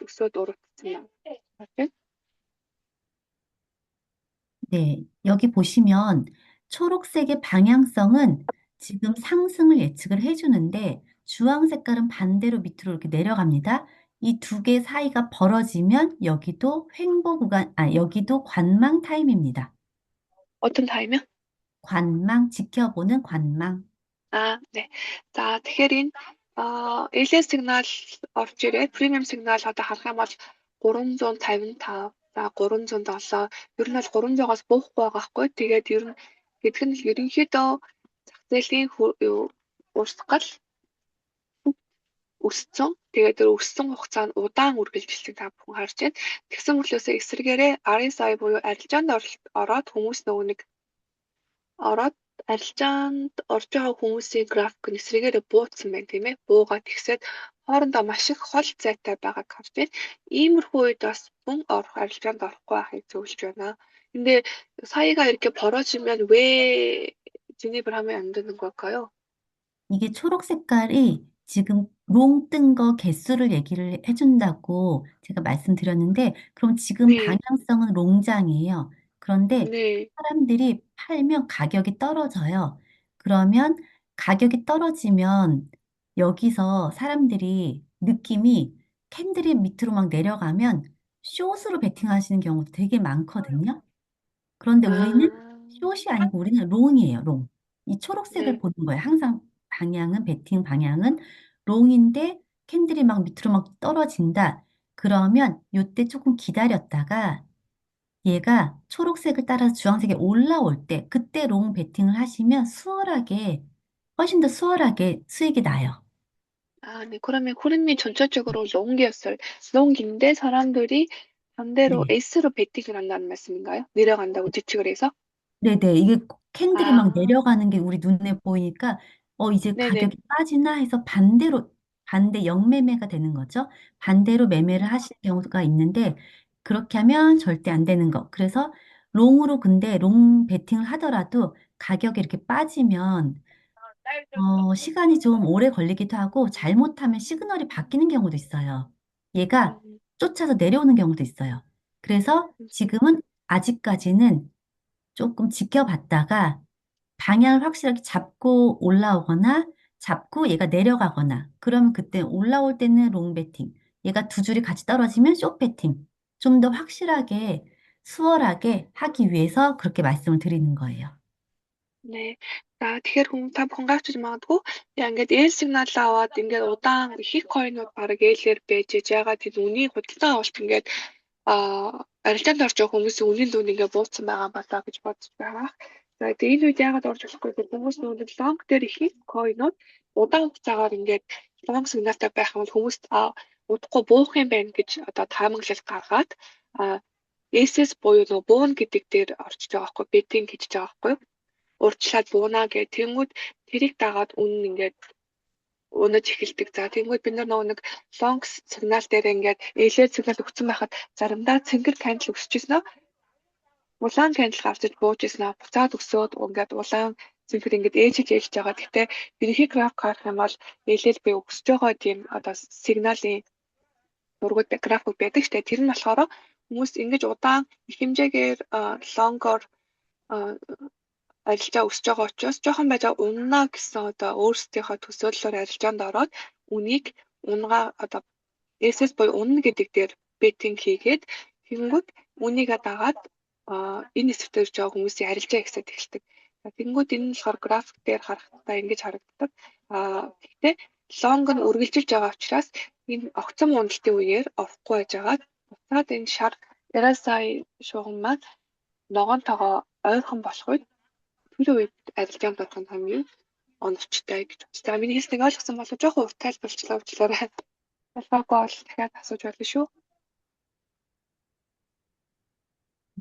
өсөөд уруудсан байна. 네, 여기 보시면 초록색의 방향성은 지금 상승을 예측을 해주는데 주황 색깔은 반대로 밑으로 이렇게 내려갑니다. 이 두 개 사이가 벌어지면 여기도 여기도 관망 타임입니다. 어떤 타임이요? 지켜보는 관망. 네. 자, тэгэхээр энэ LS сигнал орж ирээд премиум сигнал одоо харах юм бол 355, за 307, ер нь бол 300-аас буухгүй байгаа хгүй. Тэгээд ер нь гэдг нь ерөнхийдөө зах зэлийн урсгал өссөн. Тэгээд тэр өссөн хугацаанд удаан үргэлжилсэн та бүхэн харж байна. Тэгсэн мөрлөөсөө эсрэгээрээ RSI буюу арилжаанд ороод хүмүүс нөгөө нэг ороод арилжаанд орж байгаа хүмүүсийн график нь эсрэгээрээ буутсан байна тийм ээ. Буугаад тэгсээд хоорондоо маш их хол зайтай байгааг харж байна. Иймэрхүү үед бас хүн арилжаанд орохгүй байхыг зөвлөж байна. 근데 사이가 이렇게 벌어지면 왜 진입을 하면 안 되는 걸까요? 이게 초록 색깔이 지금 롱 뜬 거 개수를 얘기를 해준다고 제가 말씀드렸는데, 그럼 지금 네, 방향성은 롱장이에요. 그런데 네. 사람들이 팔면 가격이 떨어져요. 그러면 가격이 떨어지면 여기서 사람들이 느낌이 캔들이 밑으로 막 내려가면 숏으로 베팅하시는 경우도 되게 많거든요. 그런데 아, 우리는 숏이 아니고 우리는 롱이에요, 롱. 이 초록색을 네. 보는 거예요. 항상 방향은, 베팅 방향은 롱인데 캔들이 막 밑으로 막 떨어진다. 그러면 요때 조금 기다렸다가 얘가 초록색을 따라서 주황색에 올라올 때, 그때 롱 베팅을 하시면 수월하게, 훨씬 더 수월하게 수익이 나요. 아, 네. 그러면 코리미 전체적으로 롱기인데 사람들이 반대로 네. S로 베팅을 한다는 말씀인가요? 내려간다고 추측을 해서? 네네. 이게 캔들이 막 아, 내려가는 게 우리 눈에 보이니까, 이제 네네. 가격이 빠지나 해서 반대 역매매가 되는 거죠. 반대로 매매를 음, 하시는 경우가 있는데, 그렇게 하면 절대 안 되는 거. 그래서 근데 롱 베팅을 하더라도 가격이 이렇게 빠지면, 시간이 좀 오래 걸리기도 하고, 잘못하면 시그널이 바뀌는 경우도 있어요. 얘가 음, 쫓아서 내려오는 경우도 있어요. 그래서 지금은 아직까지는 조금 지켜봤다가 방향을 확실하게 잡고 올라오거나 잡고 얘가 내려가거나 그러면 그때 올라올 때는 롱 배팅, 얘가 두 줄이 같이 떨어지면 숏 배팅. 좀 더 확실하게 수월하게 하기 위해서 그렇게 말씀을 드리는 거예요. 네. За тэгэхээр та бүхэн гайхаж магадгүй яа ингээд эл сигнал аваад ингээд удаан их койнууд баг ээлээр байж яагаад тийм үнийг худалдаа авалт ингээд арилжаанд орж байгаа хүмүүсийн үнийн дүн ингээд бууцсан байгаа болоо гэж бодож байгаа. За тэгээд энэ үед яагаад орж болохгүй гэвэл хүмүүс нөгөө лонг дээр их койнууд удаан хугацаагаар ингээд лонг сигналтай байх юм бол хүмүүст удахгүй буух юм байна гэж одоо таамаглал гаргаад SS буюу нөгөө буун гэдэг дээр орчиж байгаа байхгүй бетинг хийж байгаа байхгүй урьдчилаад буунаа гэх тэнгүүд тэрийг дагаад үнэн ингээд унаж эхэлдэг. За тэнгүүд бид нар нөгөө нэг long сигнал дээр ингээд элер сигнал өгсөн байхад заримдаа цэнгэр кандл өсчихсэн нь улаан кандл гарчиж бууж исэн аа буцаад өсөөд ингээд улаан цэнгэр ингээд ээжиж байгаа. Гэхдээ ерөнхий график харах юм бол элэл би өсөж байгаа тийм одоо сигналын зургууд график байдаг штэ. Тэр нь болохоор хүмүүс ингэж удаан их хэмжээгээр лонгоор арилжаа өсөж байгаа учраас жоохон байжаа унана гэсэн одоо өөрсдийнхөө төсөөллөөр арилжаанд ороод үнийг унгаа одоо SS буюу унна гэдэг дээр бетинг хийгээд тэгэнгүүт үнийг дагаад энэ хэсэгт ирж байгаа хүмүүсийн арилжаа ихсээд эхэлдэг. Тэгэнгүүт энэ нь болохоор график дээр харахтаа ингэж харагддаг. Гэхдээ лонг нь үргэлжилж байгаа учраас энэ огцом уналтын үеэр орохгүй байж байгаа. Буцаад энэ шар RSI шугам маань ногоонтойгоо ойрхон болох үед тэр үед арилжаанд орох нь хамгийн оновчтой гэж байна. За миний хэлснийг ойлгосон болов уу? Жоохон урт тайлбарлчлаарай. Ялгаагүй бол дахиад асууж болно шүү.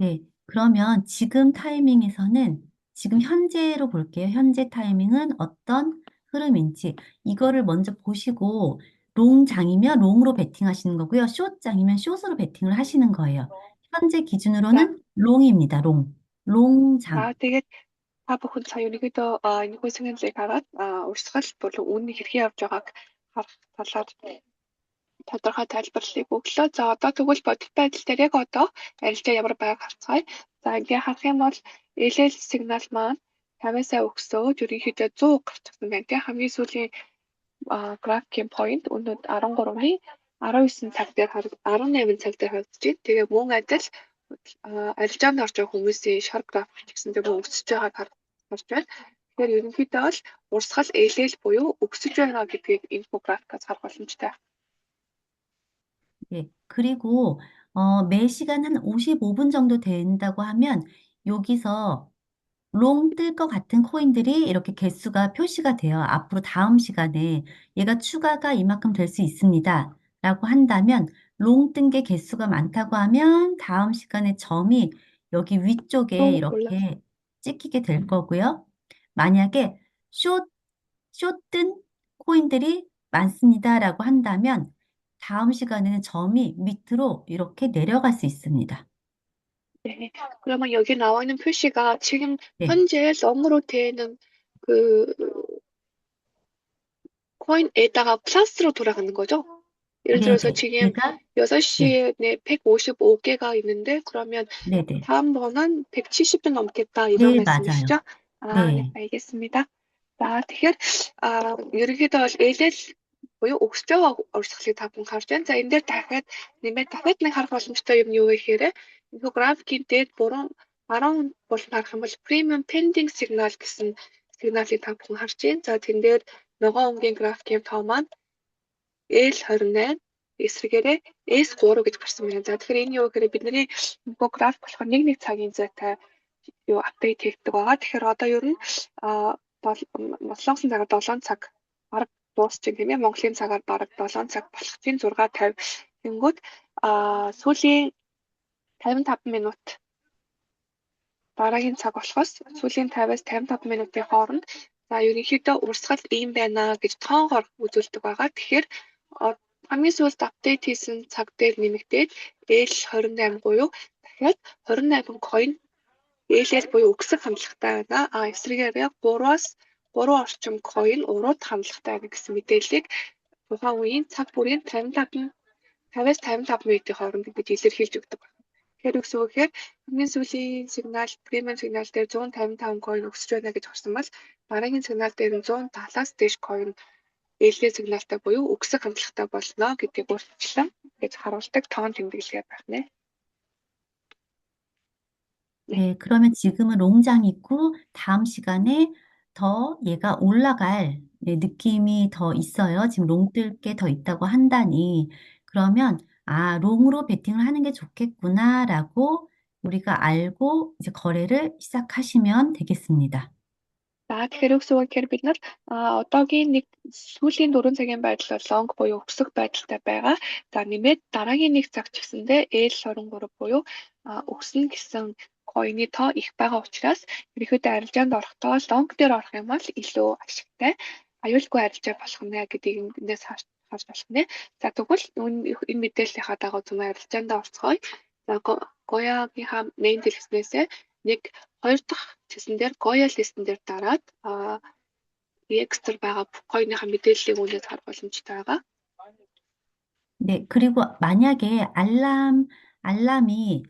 네. 그러면 지금 타이밍에서는 지금 현재로 볼게요. 현재 타이밍은 어떤 흐름인지 이거를 먼저 보시고 롱장이면 롱으로 베팅하시는 거고요. 숏장이면 숏으로 베팅을 하시는 거예요. 현재 За 기준으로는 롱입니다. 롱장. тэгээд та бүхэн сая ерөнхийдөө энэхүү сигналыг хараад урсгал болон үнийн хэрхэн явж байгааг харах талаар тодорхой тайлбарлалыг өглөө. За одоо тэгвэл бодит байдал дээр яг одоо арилжаа ямар байгааг харцгаая. За ингээ харах юм бол LL сигнал маань 50-аас өгсөөд ерөнхийдөө 100 гарчихсан байна. Тэгээ хамгийн сүүлийн графикийн point өнөөдөр 13-ийн 19 цаг дээр 18 цаг дээр харагдаж байна. Тэгээ мөн адил арилжаанд орж байгаа хүмүүсийн шар график ч гэсэн тэгээ өсөж байгааг харж байна. Тэгэхээр ерөнхийдөө бол урсгал LL буюу өсөж байна гэдгийг инфографикаас харах боломжтой. 네. 그리고 매 시간 한 55분 정도 된다고 하면 여기서 롱 뜰 것 같은 코인들이 이렇게 개수가 표시가 돼요. 앞으로 다음 시간에 얘가 추가가 이만큼 될 수 있습니다. 라고 한다면 롱 뜬 게 개수가 많다고 하면 다음 시간에 점이 여기 위쪽에 몰라. 이렇게 찍히게 될 거고요. 만약에 쇼, 쇼 뜬 코인들이 많습니다. 라고 한다면 다음 시간에는 점이 밑으로 이렇게 내려갈 수 있습니다. 네. 그러면 여기 나와 있는 표시가 지금 네, 현재 롱으로 되어 있는 그 코인에다가 플러스로 돌아가는 거죠? 예를 네, 들어서 네. 지금 얘가, 네, 6시에 155개가 있는데 그러면 네, 네. 다음번은 170도 넘겠다 이런 네, 맞아요. 말씀이시죠? 아, 네, 네, 알겠습니다. За тэгэхээр ерөнхийдөө бол ээлэл буюу өгсөж байгаа урсгалыг та бүхэн харж байна. За энэ дээр дахиад нэмээд дахиад нэг харах боломжтой юм юу вэ гэхээр энэ графикийн дээд баруун болон харах юм бол premium pending signal гэсэн сигналыг та бүхэн харж байна. За тэн дээр ногоон өнгийн графикийн тоо маань L28 эсрэгээрээ S3 гэж гарсан байна. За тэгэхээр энэ юу гэхээр бидний нөгөө график болохоор нэг цагийн зайтай юу апдейт хийгдэг байгаа. Тэгэхээр одоо ер нь Солонгосын цагаар 7 цаг бараг дуусчих тийм ээ. Монголын цагаар бараг 7 цаг болох чинь 6:50. Тэнгүүд сүүлийн 55 минут дараагийн цаг болохоос сүүлийн 50-аас 55 минутын хооронд за ерөнхийдөө урсгал ийм байна гэж тоогоор үзүүлдэг байгаа. Тэгэхээр хамгийн сүүлд апдейт хийсэн цаг дээр нэмэгдээд L28 буюу дахиад 28 coin L буюу өгсөх хандлагатай байна. Эсвэргээрээ 3-аас 3 орчим coin урууд хандлагатай байна гэсэн мэдээллийг тухайн үеийн цаг бүрийн 50-аас 55 минутын хооронд ингэж илэрхийлж өгдөг. Тэгэхээр юу гэсэн үг гэхээр хамгийн сүүлийн сигнал, премиум сигнал дээр 155 coin өсөж байна гэж гарсан бол дараагийн сигнал дээр нь 170-аас дээш coin ээлжийн сигналтай буюу өгсөх хандлагатай болно гэдгийг өөрчлөлтөн гэж харуулдаг тоон тэмдэглэгээ байх нэ. 네. 네. 그러면 지금은 롱장 있고 다음 시간에 더 얘가 올라갈 네, 느낌이 더 있어요. 지금 롱 뜰 게 더 있다고 한다니. 그러면 아, 롱으로 베팅을 하는 게 좋겠구나라고 우리가 알고 이제 거래를 시작하시면 되겠습니다. За тэгэхээр юу гэсэн үг гэхээр бид нар одоогийн нэг сүүлийн 4 цагийн байдал бол лонг буюу өсөх байдалтай байгаа. За нэмээд дараагийн нэг цаг ч гэсэндээ L23 буюу өснө гэсэн coin-ы тоо их байгаа учраас ерөнхийдөө арилжаанд орохдоо лонг дээр орох юм бол илүү ашигтай, аюулгүй арилжаа болох нэ гэдгийг эндээс харж болох нэ. За тэгвэл энэ мэдээллийнхаа дагуу зөвхөн арилжаанд орцгоё. За Гоягийнхаа нэйм дэлгэснээсээ нэг хоёр дахь чисэн дээр Goya листен дээр дараад экстра байгаа бүх coin-ийнхаа мэдээллийг үнээс харах боломжтой байгаа. 네, 그리고 만약에 알람이,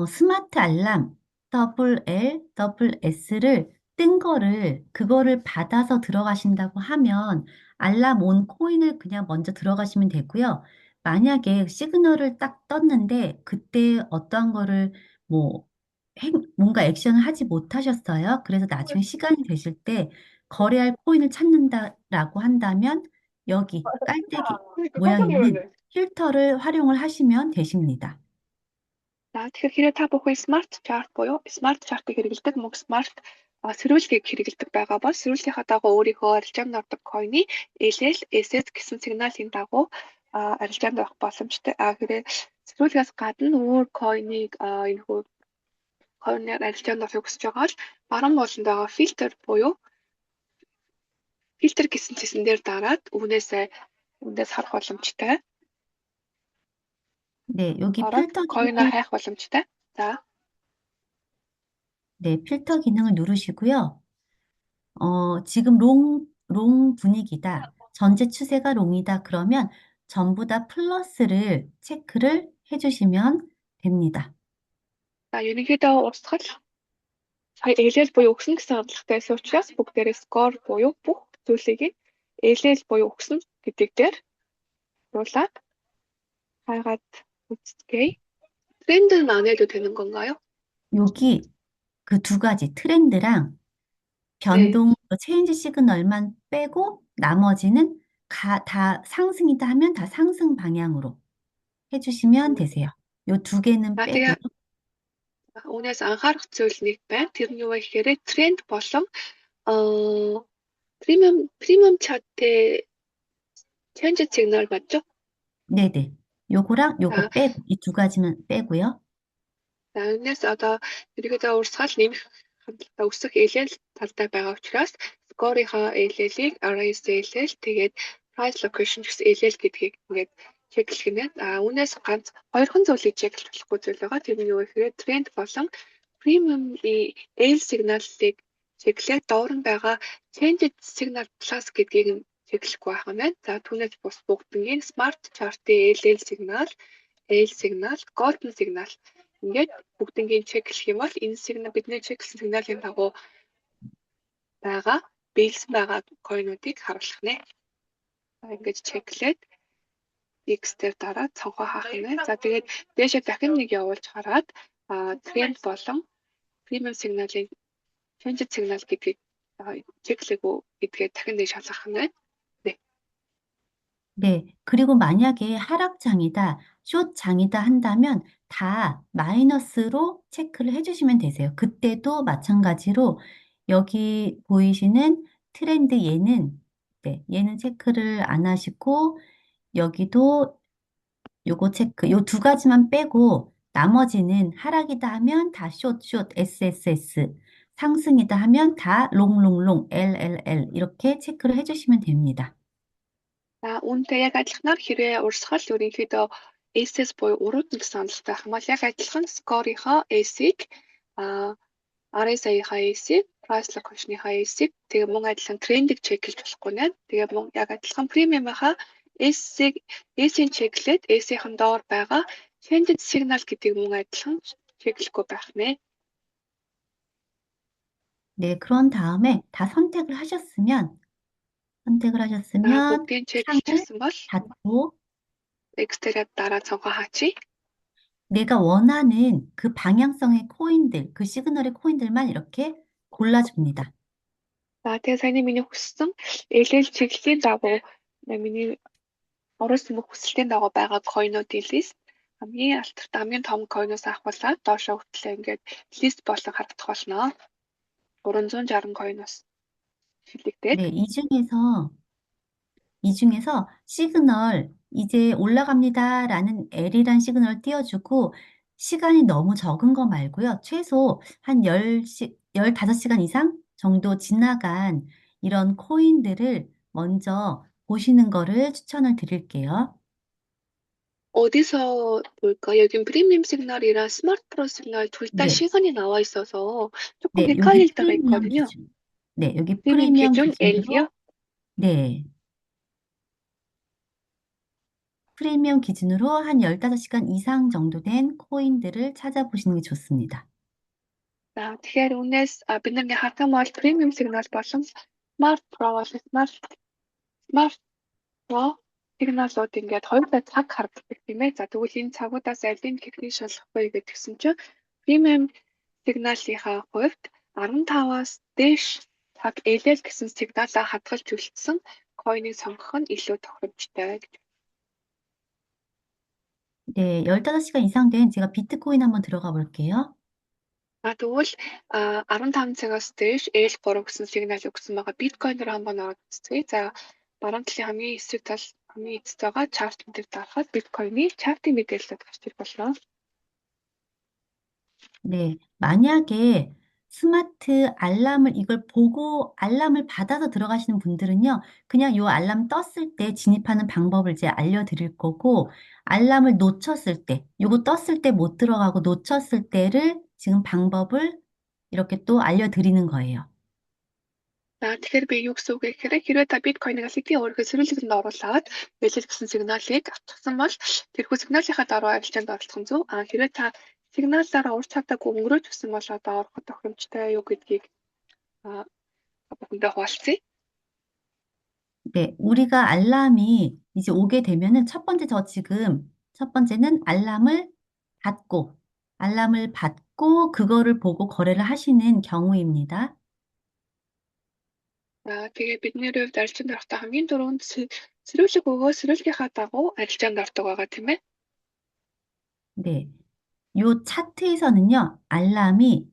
스마트 알람, 더블 L, 더블 S를 뜬 거를, 그거를 받아서 들어가신다고 하면, 알람 온 코인을 그냥 먼저 들어가시면 되고요. 만약에 시그널을 딱 떴는데, 그때 어떠한 거를, 뭐, 뭔가 액션을 하지 못하셨어요. 그래서 나중에 시간이 되실 때, 거래할 코인을 찾는다라고 한다면, 여기 깔때기 모양 있는 필터를 활용을 하시면 되십니다. За тэгэхээр хэрэг та бүхэн smart chart буюу smart chart-ыг хэрэглэдэг мөн smart сэрүүлгийг хэрэглэдэг байгаа бол сэрүүлгийнхаа дагуу өөрийнхөө арилжаанд ордог coin-ы LL, SS гэсэн сигналын дагуу арилжаанд авах боломжтой. Хэрэг сэрүүлгээс гадна өөр coin-ыг энэ хүү coin-аар арилжаанд авахыг хүсэж байгаа бол баруун болонд байгаа filter буюу фильтр гэсэн чисэн дээр дараад үүнээс харах боломжтой. 네, 여기 ороод 필터 coin-аар 기능을, хайх боломжтой. За 네, 필터 기능을 누르시고요. 지금 롱 분위기다. 전체 추세가 롱이다. 그러면 전부 다 플러스를 체크를 해주시면 됩니다. за ерөнхийдөө урсгал сая LL буюу өгсөн гэсэн хандлагатай байсан учраас бүгдээрээ score буюу бүх зүйлийг LL буюу өгсөн гэдэг дээр оруулаад хайгаад үзье. 트렌드는 안 해도 되는 건가요? 여기 그 두 가지 트렌드랑 네. 변동, 체인지 시그널만 빼고 나머지는 다 상승이다 하면 다 상승 방향으로 해주시면 되세요. 요 두 개는 아, 제가 빼고요. Үүнээс анхаарах зүйл нэг байна. Тэр нь юу вэ гэхээр тренд болон премиум чаттэй change signal 맞죠? 네네. 요거랑 자, 요거 빼고, 이 두 가지만 빼고요. за энэс одоо ерөөдөө урсгал нэмэх хандлагатай өсөх ээлэл талтай байгаа учраас score-ийнхаа ээлэлийг RSAL тэгээд price location гэсэн ээлэл гэдгийг ингээд чеклэх нь. Үүнээс ганц хоёрхан зүйлийг чеклэх болохгүй зүйл байгаа. Тэр нь юу вэ гэхээр тренд болон premium-ийн L сигналыг чеклээд доор нь байгаа change signal plus гэдгийг нь чеклэхгүй байх юм байна. За түүнээс бус бүгднийг smart chart-ийн LL сигнал, L сигнал, golden сигнал ингээд бүгднийг чеклэх юм бол энэ сигнал бидний чеклсэн сигналын дагуу байгаа биелсэн байгаа койнуудыг харуулах нэ. За ингээд чеклээд X дээр дараа цонхоо хаах юм байна. За тэгээд дээшээ дахин нэг явуулж хараад тренд болон премиум сигналын change сигнал гэдгийг чеклээгүү гэдгээ дахин нэг шалгах юм байна. 네. 그리고 만약에 하락장이다, 숏장이다 한다면 다 마이너스로 체크를 해주시면 되세요. 그때도 마찬가지로 여기 보이시는 트렌드 얘는, 네, 얘는 체크를 안 하시고 여기도 요거 체크, 요 두 가지만 빼고 나머지는 하락이다 하면 다 숏, SSS, 상승이다 하면 다 롱, LLL 이렇게 체크를 해주시면 됩니다. За үүнтэй яг адилханаар хэрвээ урсгал ерөнхийдөө SS буюу урууд нь гэсэн онолтой байх юм бол яг адилхан score-ийнхоо AC-г RSI-ийнхаа AC-г, price location-ийнхаа AC-г тэгээ мөн адилхан трендийг чеклэж болохгүй нэ. Тэгээ мөн яг адилхан премиумынхаа AC-г чеклээд AC-ийн доор байгаа change signal гэдгийг мөн адилхан чеклэхгүй байх нэ. 네, 그런 다음에 다 선택을 하셨으면 бүгдийг 창을 чеклэжсэн бол 닫고 X-дээр дараа цонхоо хаачи. 내가 원하는 그 방향성의 코인들, 그 시그널의 코인들만 이렇게 골라줍니다. За тэгээ саяны миний хүссэн LL чиглэлийн дагуу миний оруулсан хүсэлтийн дагуу байгаа койнуудын лист хамгийн алтарт хамгийн том койноос авахлаа доошоо хөтлөө ингээд лист болон харагдах болно. 360 койноос шилэгдээд. 네, 이 중에서 시그널 이제 올라갑니다라는 L이란 시그널을 띄워주고 시간이 너무 적은 거 말고요. 최소 한 15시간 이상 정도 지나간 이런 코인들을 먼저 보시는 거를 추천을 드릴게요. 어디서 볼까? 여긴 프리미엄 시그널이랑 스마트 프로 시그널 둘 다 네, 시간이 나와 있어서 조금 네, 여기 헷갈릴 때가 프리미엄 있거든요. 기준. 네, 여기 프리미엄 프리미엄 기준 기준으로, L이요? 네, 프리미엄 기준으로 한 15시간 이상 정도 된 코인들을 찾아보시는 게 좋습니다. За тэгэхээр үүнээс бид нар хатан мол премиум сигнал болон смарт про болон смарт про сигналууд ингээд хоёулаа цаг харагддаг тийм ээ. За тэгвэл энэ цагуудаас алийг хэрхэн шалгах вэ гэдгсэн чинь премиум сигналынхаа хувьд 15-аас дээш цаг LL гэсэн сигналаа хадгалж үлдсэн койныг сонгох нь илүү тохиромжтой гэж. 네, 15시간 이상 된 제가 비트코인 한번 들어가 볼게요. Тэгвэл 15 цагаас дээш L3 гэсэн сигнал өгсөн байгаа биткойноор хамбаа ороод үзье. За баруун талын хамгийн эсрэг тал хамгийн эцэст байгаа чарт дээр дарахад биткойны чартын мэдээлэлд гарч ир болно. 네, 만약에 스마트 알람을 이걸 보고 알람을 받아서 들어가시는 분들은요, 그냥 요 알람 떴을 때 진입하는 방법을 이제 알려드릴 거고, 알람을 놓쳤을 때, 요거 떴을 때 못 들어가고 놓쳤을 때를 지금 방법을 이렇게 또 알려드리는 거예요. За тэгэхээр би юу гэсэн үг гэхээр хэрвээ та биткойныг хэдийн өөрийнхөө сэрүүлэгт оруулаад бэлэл гэсэн сигналыг авчихсан бол тэрхүү сигналынхаа дараа арилжаанд оролцох нь зөв. Хэрвээ та сигналаараа урьд чадаагүй өнгөрөөж өгсөн бол одоо ороход тохиромжтой юу гэдгийг бүхэндээ хуваалцъя. 네, 우리가 알람이 이제 오게 되면은 첫 번째는 알람을 받고 그거를 보고 거래를 하시는 경우입니다. Тэгээ бидний хувьд арилжаанд орохдоо хамгийн түрүүнд сэрүүлэг өгөө сэрүүлгийнхаа дагуу арилжаанд ордог байгаа тийм ээ. 네. 요 차트에서는요, 알람이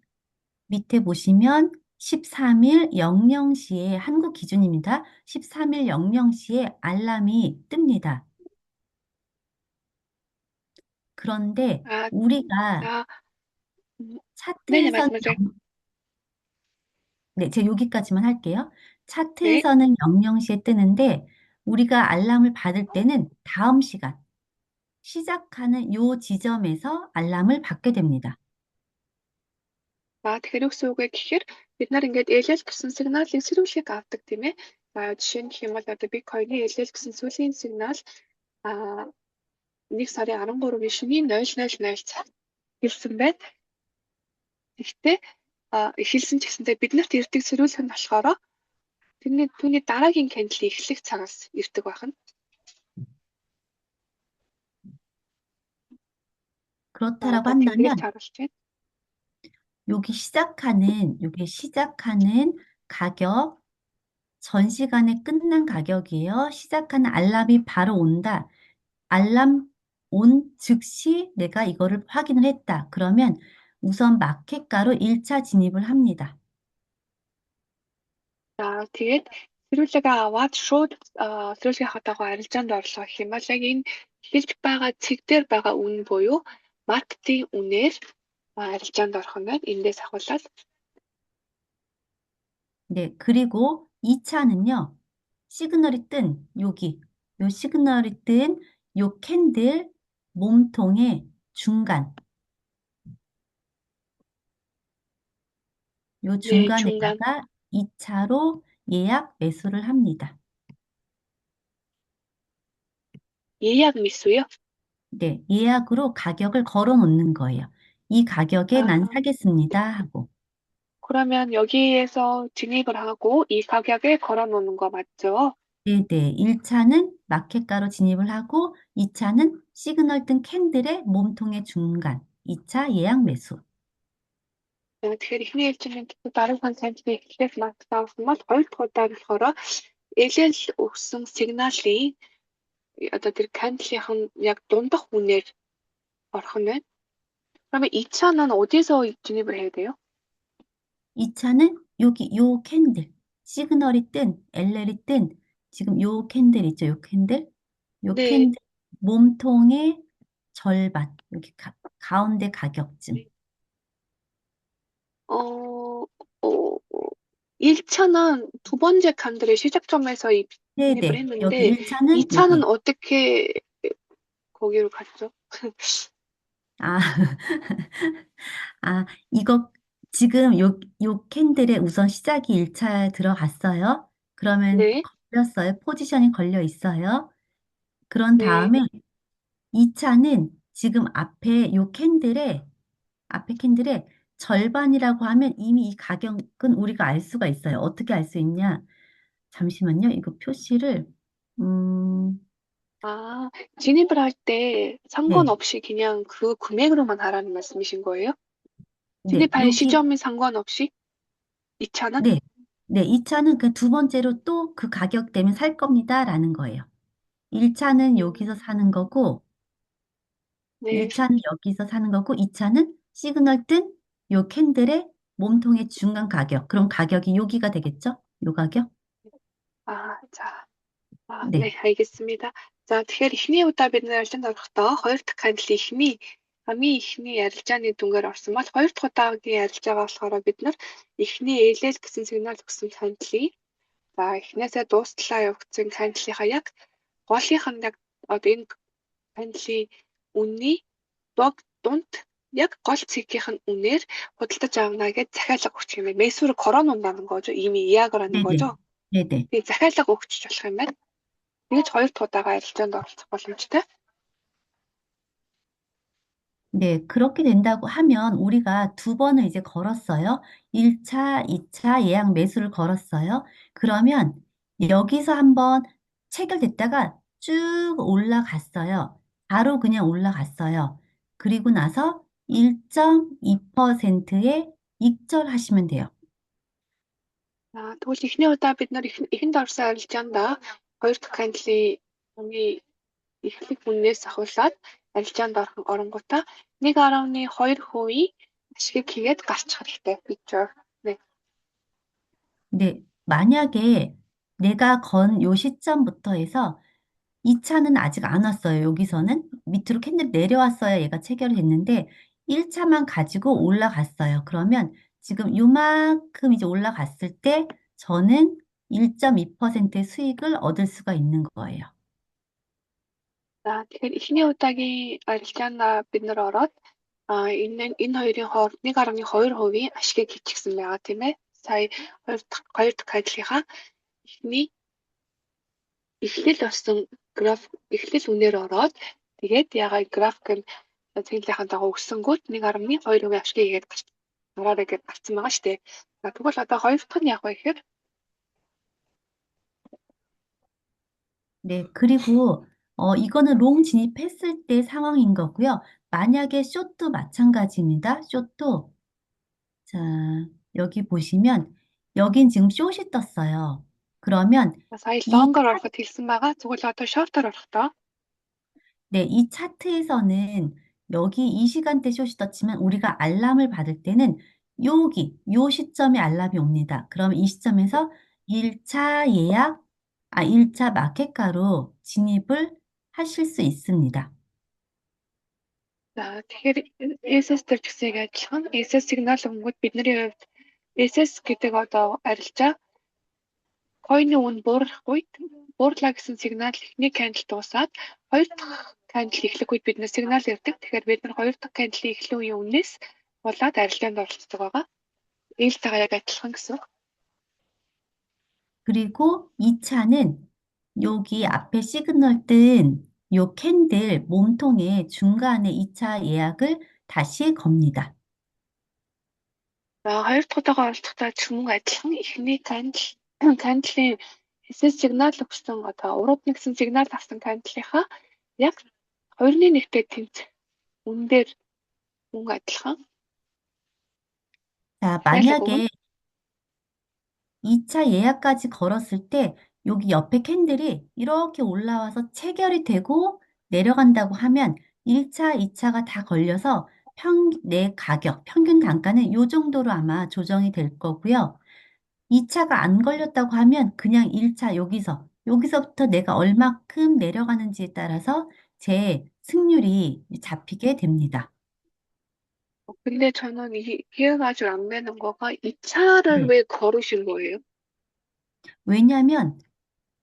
밑에 보시면 13일 00시에 한국 기준입니다. 13일 00시에 알람이 뜹니다. 그런데 아, 우리가 자, 음, 네네, 차트에서는 말씀하세요. 네, 제가 여기까지만 할게요. 네. 차트에서는 00시에 뜨는데 우리가 알람을 받을 때는 다음 시간, 시작하는 요 지점에서 알람을 받게 됩니다. Тэгэхээр юу гэсэн үг вэ гэхээр бид нар ингээд ээлэл гэсэн сигналын сэрүүлгийг авдаг тийм ээ. За жишээ нь гэх юм бол одоо Bitcoin-ы ээлэл гэсэн сүүлийн сигнал а 1 сарын 13-ны шөнийн 00:00 цагт хэлсэн байна. Гэхдээ эхэлсэн ч гэсэндээ биднэрт ирдэг сэрүүлэг нь болохоор түүний дараагийн кандлийн эхлэх цагаас ирдэг байна. 그렇다라고 Одоо тэнгэрийг 한다면 харуулж байна. 요게 시작하는 가격, 전 시간에 끝난 가격이에요. 시작하는 알람이 바로 온다. 알람 온 즉시 내가 이거를 확인을 했다. 그러면 우선 마켓가로 1차 진입을 합니다. За тэгээд сэрүүлгээ аваад шууд сэрүүлгийнхаа дагуу арилжаанд орлоо гэх юм бол яг энэ хэлж байгаа цэг дээр байгаа үн буюу маркетинг үнээр арилжаанд орох нь байна. Эндээс ахуулаад 네, 그리고 2차는요. 시그널이 뜬 여기, 요 시그널이 뜬 요 캔들 몸통의 중간, 요 네, 중간 중간에다가 2차로 예약 매수를 합니다. 예약 미수요. 네, 예약으로 가격을 걸어 놓는 거예요. 이 가격에 난 아, 사겠습니다 하고. 그러면 여기에서 진입을 하고 이 가격에 걸어 놓는 거 맞죠? 네네. 1차는 마켓가로 진입을 하고 2차는 시그널 뜬 캔들의 몸통의 중간, 2차 예약 매수. Тэгэхээр эхний ээлжинд дараагийн цамцны эхлэх маркет авсан бол хоёр дахь удаа болохоор ээлэл өгсөн сигналын одоо тэр кандлийн яг дундах үнээр орох нь байна. 그러면 2차는 어디서 진입을 해야 돼요? 2차는 여기 요 캔들, 시그널이 뜬, LL이 뜬, 지금 요 캔들 있죠? 요 캔들? 요 네. 캔들 몸통의 절반, 여기 가운데 가격쯤. 어, 1차는 두 번째 칸들의 시작점에서 진입을 네네. 여기 했는데 1차는 2차는 여기. 어떻게 거기로 갔죠? 아, 이거 지금 요 캔들에 우선 시작이 1차에 들어갔어요. 그러면 네, 걸렸어요. 포지션이 걸려 있어요. 그런 네. 다음에 2차는 지금 앞에 캔들의 절반이라고 하면 이미 이 가격은 우리가 알 수가 있어요. 어떻게 알 수 있냐? 잠시만요. 이거 표시를, 아, 진입을 할 때 네, 상관없이 그냥 그 금액으로만 하라는 말씀이신 거예요? 네, 진입할 시점이 상관없이 2차는? 네, 네, 2차는 그 두 번째로 또 그 가격 되면 살 겁니다라는 거예요. 1차는 여기서 사는 거고, 네. 1차는 여기서 사는 거고, 2차는 시그널 뜬 요 캔들의 몸통의 중간 가격. 그럼 가격이 여기가 되겠죠? 요 가격? 자. 네, 네, 알겠습니다. 자, тэгэхээр эхний удаа бид нэр ярилцаанд орохдоо хоёр дахь хандл хамгийн ихний ярилцааны дүнгээр орсон бол хоёр дахь удаагийн ярилцаагаа болохоор бид нар эхний ээлэл гэсэн сигнал өгсөн хандлын эхнээсээ дуустлаа явагдсан хандлынхаа яг голынх нь яг одоо энэ хандлын үнний дунд яг гол цэгийнх нь үнээр худалдаж авна гэж захиалга өгчих юм байна. Мессур коронавирус는 거죠. 이미 예약을 하는 네네, 거죠. 네네. Тэгээ захиалга өгчих болох юм байна. Тэгж хоёр дахь удаага ярилцаанд оролцох боломжтой. 네, 그렇게 된다고 하면 우리가 두 번을 이제 걸었어요. 1차, 2차 예약 매수를 걸었어요. 그러면 여기서 한번 체결됐다가 쭉 올라갔어요. 바로 그냥 올라갔어요. 그리고 나서 1.2%의 익절하시면 돼요. Тэгвэл эхний удаа бид нар эхэнд орсон арилжаанда хоёр дахь хандлын хамгийн эхлэх үннээс ахуулаад арилжаанд оронгуудаа 1.2% ашгийг хийгээд гарчих хэрэгтэй. Feature. 네. 근데 만약에 내가 건 요 시점부터 해서 2차는 아직 안 왔어요. 여기서는 밑으로 캔들 내려왔어야 얘가 체결이 됐는데 1차만 가지고 올라갔어요. 그러면 지금 요만큼 이제 올라갔을 때 저는 1.2%의 수익을 얻을 수가 있는 거예요. За тэгэхээр эхний удаагийн арилжаанд бид нэр ороод энэ хоёрын хооронд 1.2% ашгийг хийчихсэн байгаа тийм ээ. Сая хоёр дахь ажлынхаа эхний эхлэл болсон эхлэл үнээр ороод тэгээд ягаад график нь цэнгэлийнхэн дагуу өссөнгүүт 1.2% ашиг хийгээд гараараа гээд гарцсан байгаа шүү дээ. За тэгвэл одоо хоёр дахь нь яг вэ гэхээр 네, 그리고 이거는 롱 진입했을 때 상황인 거고요. 만약에 숏도 마찬가지입니다. 숏도 자, 여기 보시면 여긴 지금 숏이 떴어요. 그러면 сая 이, лонгор ороход хэлсэн байгаа. Тэгвэл одоо шортоор орохдоо 네, 이 차트에서는 여기 이 시간대 숏이 떴지만 우리가 알람을 받을 때는 요 시점에 알람이 옵니다. 그럼 이 시점에서 1차 예약, 1차 마켓가로 진입을 하실 수 있습니다. за тэгэхээр SS төр ч гэсэн адилхан SS сигнал өнгөд бидний хувьд SS гэдэг одоо арилжаа койны үн буурлаа гэсэн сигнал эхний кандл дуусаад хоёр дахь кандл эхлэх үед биднээс сигнал ирдэг. Тэгэхээр бид нар хоёр дахь кандлын эхлэх үеийн өмнөөс болоод арилжаанд оролцдог байгаа. Ээлтэйгээ яг адилхан гэсэн. 그리고 2차는 여기 앞에 시그널 뜬 요 캔들 몸통의 중간에 2차 예약을 다시 겁니다. За хоёр дахь удаага оролцохдоо ч мөн адилхан эхний кандлын SS сигнал өгсөн одоо урууд нэгсэн сигнал авсан кандлынхаа яг 2.1-тэй тэнцэх үн дээр мөн адилхан. 자, Ялаг өгнө. 만약에 2차 예약까지 걸었을 때 여기 옆에 캔들이 이렇게 올라와서 체결이 되고 내려간다고 하면 1차, 2차가 다 걸려서 내 가격, 평균 단가는 요 정도로 아마 조정이 될 거고요. 2차가 안 걸렸다고 하면 그냥 1차 여기서부터 내가 얼마큼 내려가는지에 따라서 제 승률이 잡히게 됩니다. 근데 저는 이해가 잘 안 되는 거가 이 차를 네. 왜 걸으신 거예요? 왜냐하면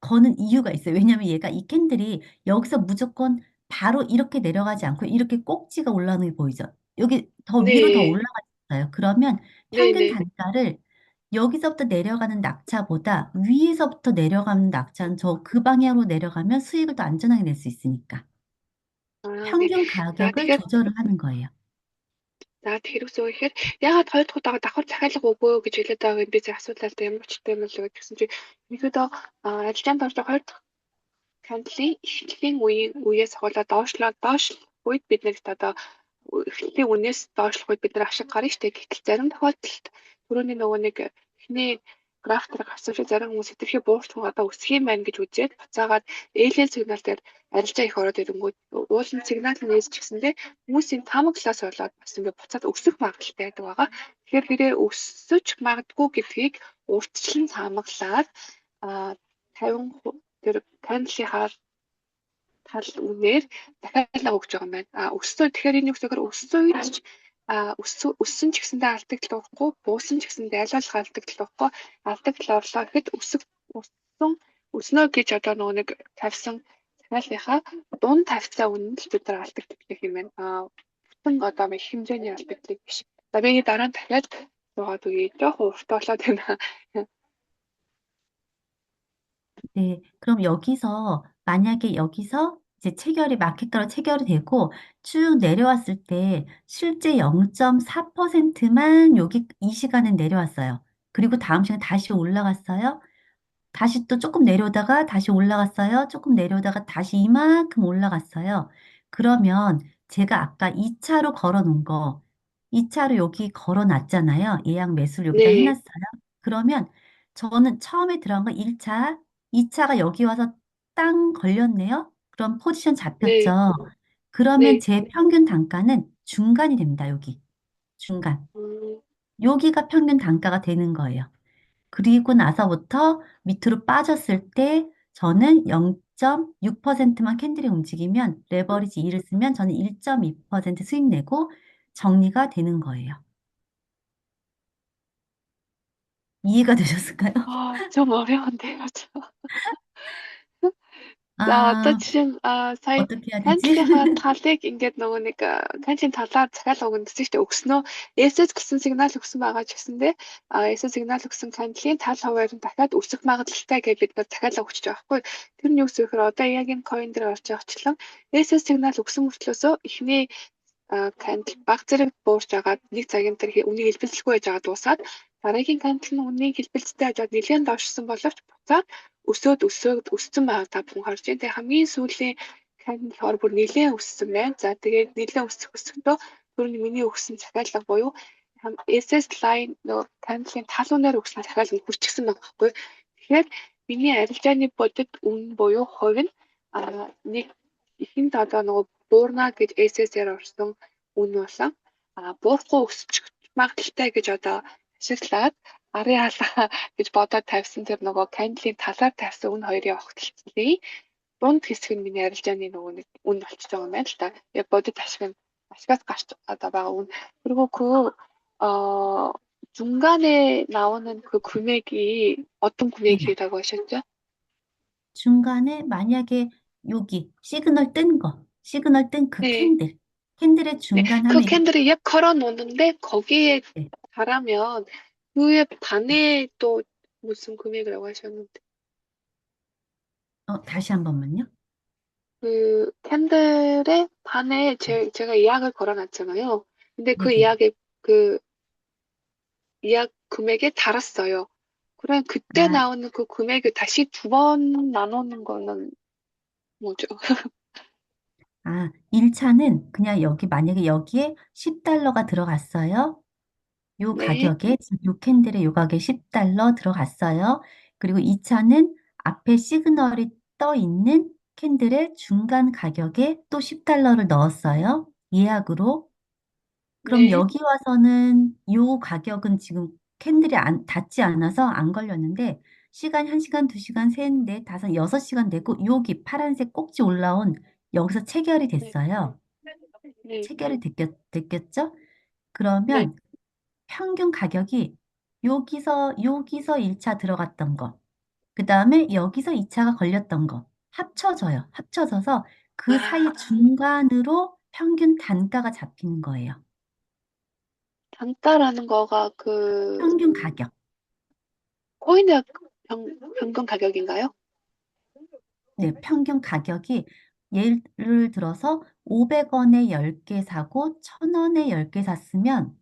거는 이유가 있어요. 왜냐하면 얘가 이 캔들이 여기서 무조건 바로 이렇게 내려가지 않고 이렇게 꼭지가 올라오는 게 보이죠? 여기 더 위로 더 네, 올라가잖아요. 그러면 네, 평균 네. 단가를 여기서부터 내려가는 낙차보다 위에서부터 내려가는 낙차는 그 방향으로 내려가면 수익을 더 안전하게 낼 수 있으니까. 아, 네. 평균 За 가격을 тэгэхээр 조절을 하는 거예요. хэрэгсөө ихээр ягаад хоёр дахь удаага давхар захиалга өгөө гэж хэлээд байгааг нь би зөв асуудалтай ямар ч юм л гэсэн чи ерөөдөө арилжаанд орж хоёр дахь кандлын эхлэлийн үеэс хавуулаад доош үед бид нэгт одоо эхлэлийн үнээс доошлох үед бид нар ашиг гарна штэ. Гэтэл зарим тохиолдолд түрүүний нөгөө нэг эхний графикээр гарсан шиг зарим хүмүүс хэтэрхий буурсан одоо өсөх юм байна гэж үзээд буцаагаад ээлэн сигнал дээр арилжаа их ороод ирэнгүүт уулын сигнал нээж ч гэсэндээ хүмүүсийн тамаглаас болоод бас ингээд буцаад өсөх магадлалтай байдаг байгаа. Тэгэхээр хэрэг өсөж магадгүй гэдгийг урьдчилан цаамаглаад 50% тэр кандлынхаа тал үнээр дахиалаа өгч байгаа юм байна. Өссөн тэгэхээр энэ юу гэхээр өссөн үед өссөн ч гэсэндээ алдагдал урахгүй, буусан ч гэсэндээ аль болох алдагдал урахгүй, алдагдал орлоо гэхэд өснө гэж одоо нөгөө нэг тавьсан захиалгынхаа дунд тавьцаа үнэнд л бид нар алдагддаг гэх юм байна. Бүтэн одоо их хэмжээний алдагдлыг биш. За би дараа нь дахиад зугаад үгүй жоохон урт болоод байна. 네, 그럼 만약에 여기서 이제 마켓가로 체결이 되고 쭉 내려왔을 때 실제 0.4%만 이 시간에 내려왔어요. 그리고 다음 시간 다시 올라갔어요. 다시 또 조금 내려오다가 다시 올라갔어요. 조금 내려오다가 다시 이만큼 올라갔어요. 그러면 제가 아까 2차로 걸어놓은 거, 2차로 여기 걸어놨잖아요. 예약 매수를 여기다 네, 해놨어요. 그러면 저는 처음에 들어간 거 1차, 2차가 여기 와서 땅 걸렸네요. 그럼 포지션 네. 잡혔죠. 그러면 네. 제 평균 단가는 중간이 됩니다, 여기. 중간. 음, 여기가 평균 단가가 되는 거예요. 그리고 나서부터 밑으로 빠졌을 때 저는 0.6%만 캔들이 움직이면 레버리지 2를 쓰면 저는 1.2% 수익 내고 정리가 되는 거예요. 이해가 되셨을까요? 좀 어려운데요, За одоо 아, жишээ нь сая 어떻게 해야 되지? канцлынхаа талыг ингээд нөгөө нэг канцлын талаар захиалга өгнө гэсэжтэй өгснөө SS гэсэн сигнал өгсөн байгаа ч гэсэндээ SS сигнал өгсөн канцлын тал хуваар нь дахиад өсөх магадлалтай гэж бид нар захиалга өгч байгаа байхгүй. Тэр нь юу гэсэн хэрэг одоо яг энэ coin дээр орж байгаачлан SS сигнал өгсөн мөртлөөсөө эхний кандл баг зэрэг буурч агаад нэг цагийн тэр үнийг хэлбэлцэлгүй байж байгаа дуусаад дараагийн кандл нь үнийг хэлбэлцтэй хажууд нэлээд доошсон боловч буцаад өсөөд өссөн байгааг та бүхэн харж байна. Тэгээ хамгийн сүүлийн кандл болохоор бүр нэлээд өссөн байна. За тэгээд нэлээд өсөхдөө түрүүний миний өгсөн захиалга буюу SS line нөө кандлын тал үнээр өгсөн захиалга хүрчихсэн байгаа байхгүй. Тэгэхээр миний арилжааны бодит үн буюу хувь нь нэг ихэнд одоо нөгөө буурна гэж SS-ээр орсон үн болон буурахгүй өсчих магадaltaй гэж одоо ашиглаад арын хаалга гэж бодоод тавьсан тэр нөгөө кандлын талаар тавьсан үн хоёрын огтлцлын дунд хэсэг нь миний арилжааны нөгөө нэг үн болчихж байгаа юм байна л та. Яг бодит ашигаас гарч одоо байгаа үн. 그리고 중간에 나오는 그 금액이 어떤 네네. 금액이라고 하셨죠? 중간에 만약에 여기 시그널 뜬 그 네. 캔들의 네, 그 중간 하면 이게 캔들을 예 걸어 놓는데 거기에 네. 달하면 그에 반에 또 무슨 금액이라고 하셨는데 다시 한 번만요. 그 캔들의 반에 제가 예약을 걸어 놨잖아요. 근데 그 네네. 예약에 그 예약 금액에 달았어요. 그럼 그때 아, 나오는 그 금액을 다시 두 번 나누는 거는 뭐죠? 1차는 그냥 여기 만약에 여기에 10달러가 들어갔어요. 요 네, 가격에 지금 요 캔들에 요 가격에 10달러 들어갔어요. 그리고 2차는 앞에 시그널이 떠 있는 캔들의 중간 가격에 또 10달러를 넣었어요. 예약으로. 그럼 네, 여기 와서는 요 가격은 지금 캔들이 닿지 않아서 안 걸렸는데 시간이 1시간, 2시간, 셋, 넷, 다섯, 6시간 되고 여기 파란색 꼭지 올라온 여기서 체결이 네, 됐어요. 네, 체결이 됐겠죠? 네. 그러면 평균 가격이 여기서 1차 들어갔던 거, 그 다음에 여기서 2차가 걸렸던 거 합쳐져요. 합쳐져서 그 사이 아, 중간으로 평균 단가가 잡히는 거예요. 단가라는 거가 그 평균 가격. 코인의 평균 가격인가요? 네, 평균 가격이 예를 들어서 500원에 10개 사고 1000원에 10개 샀으면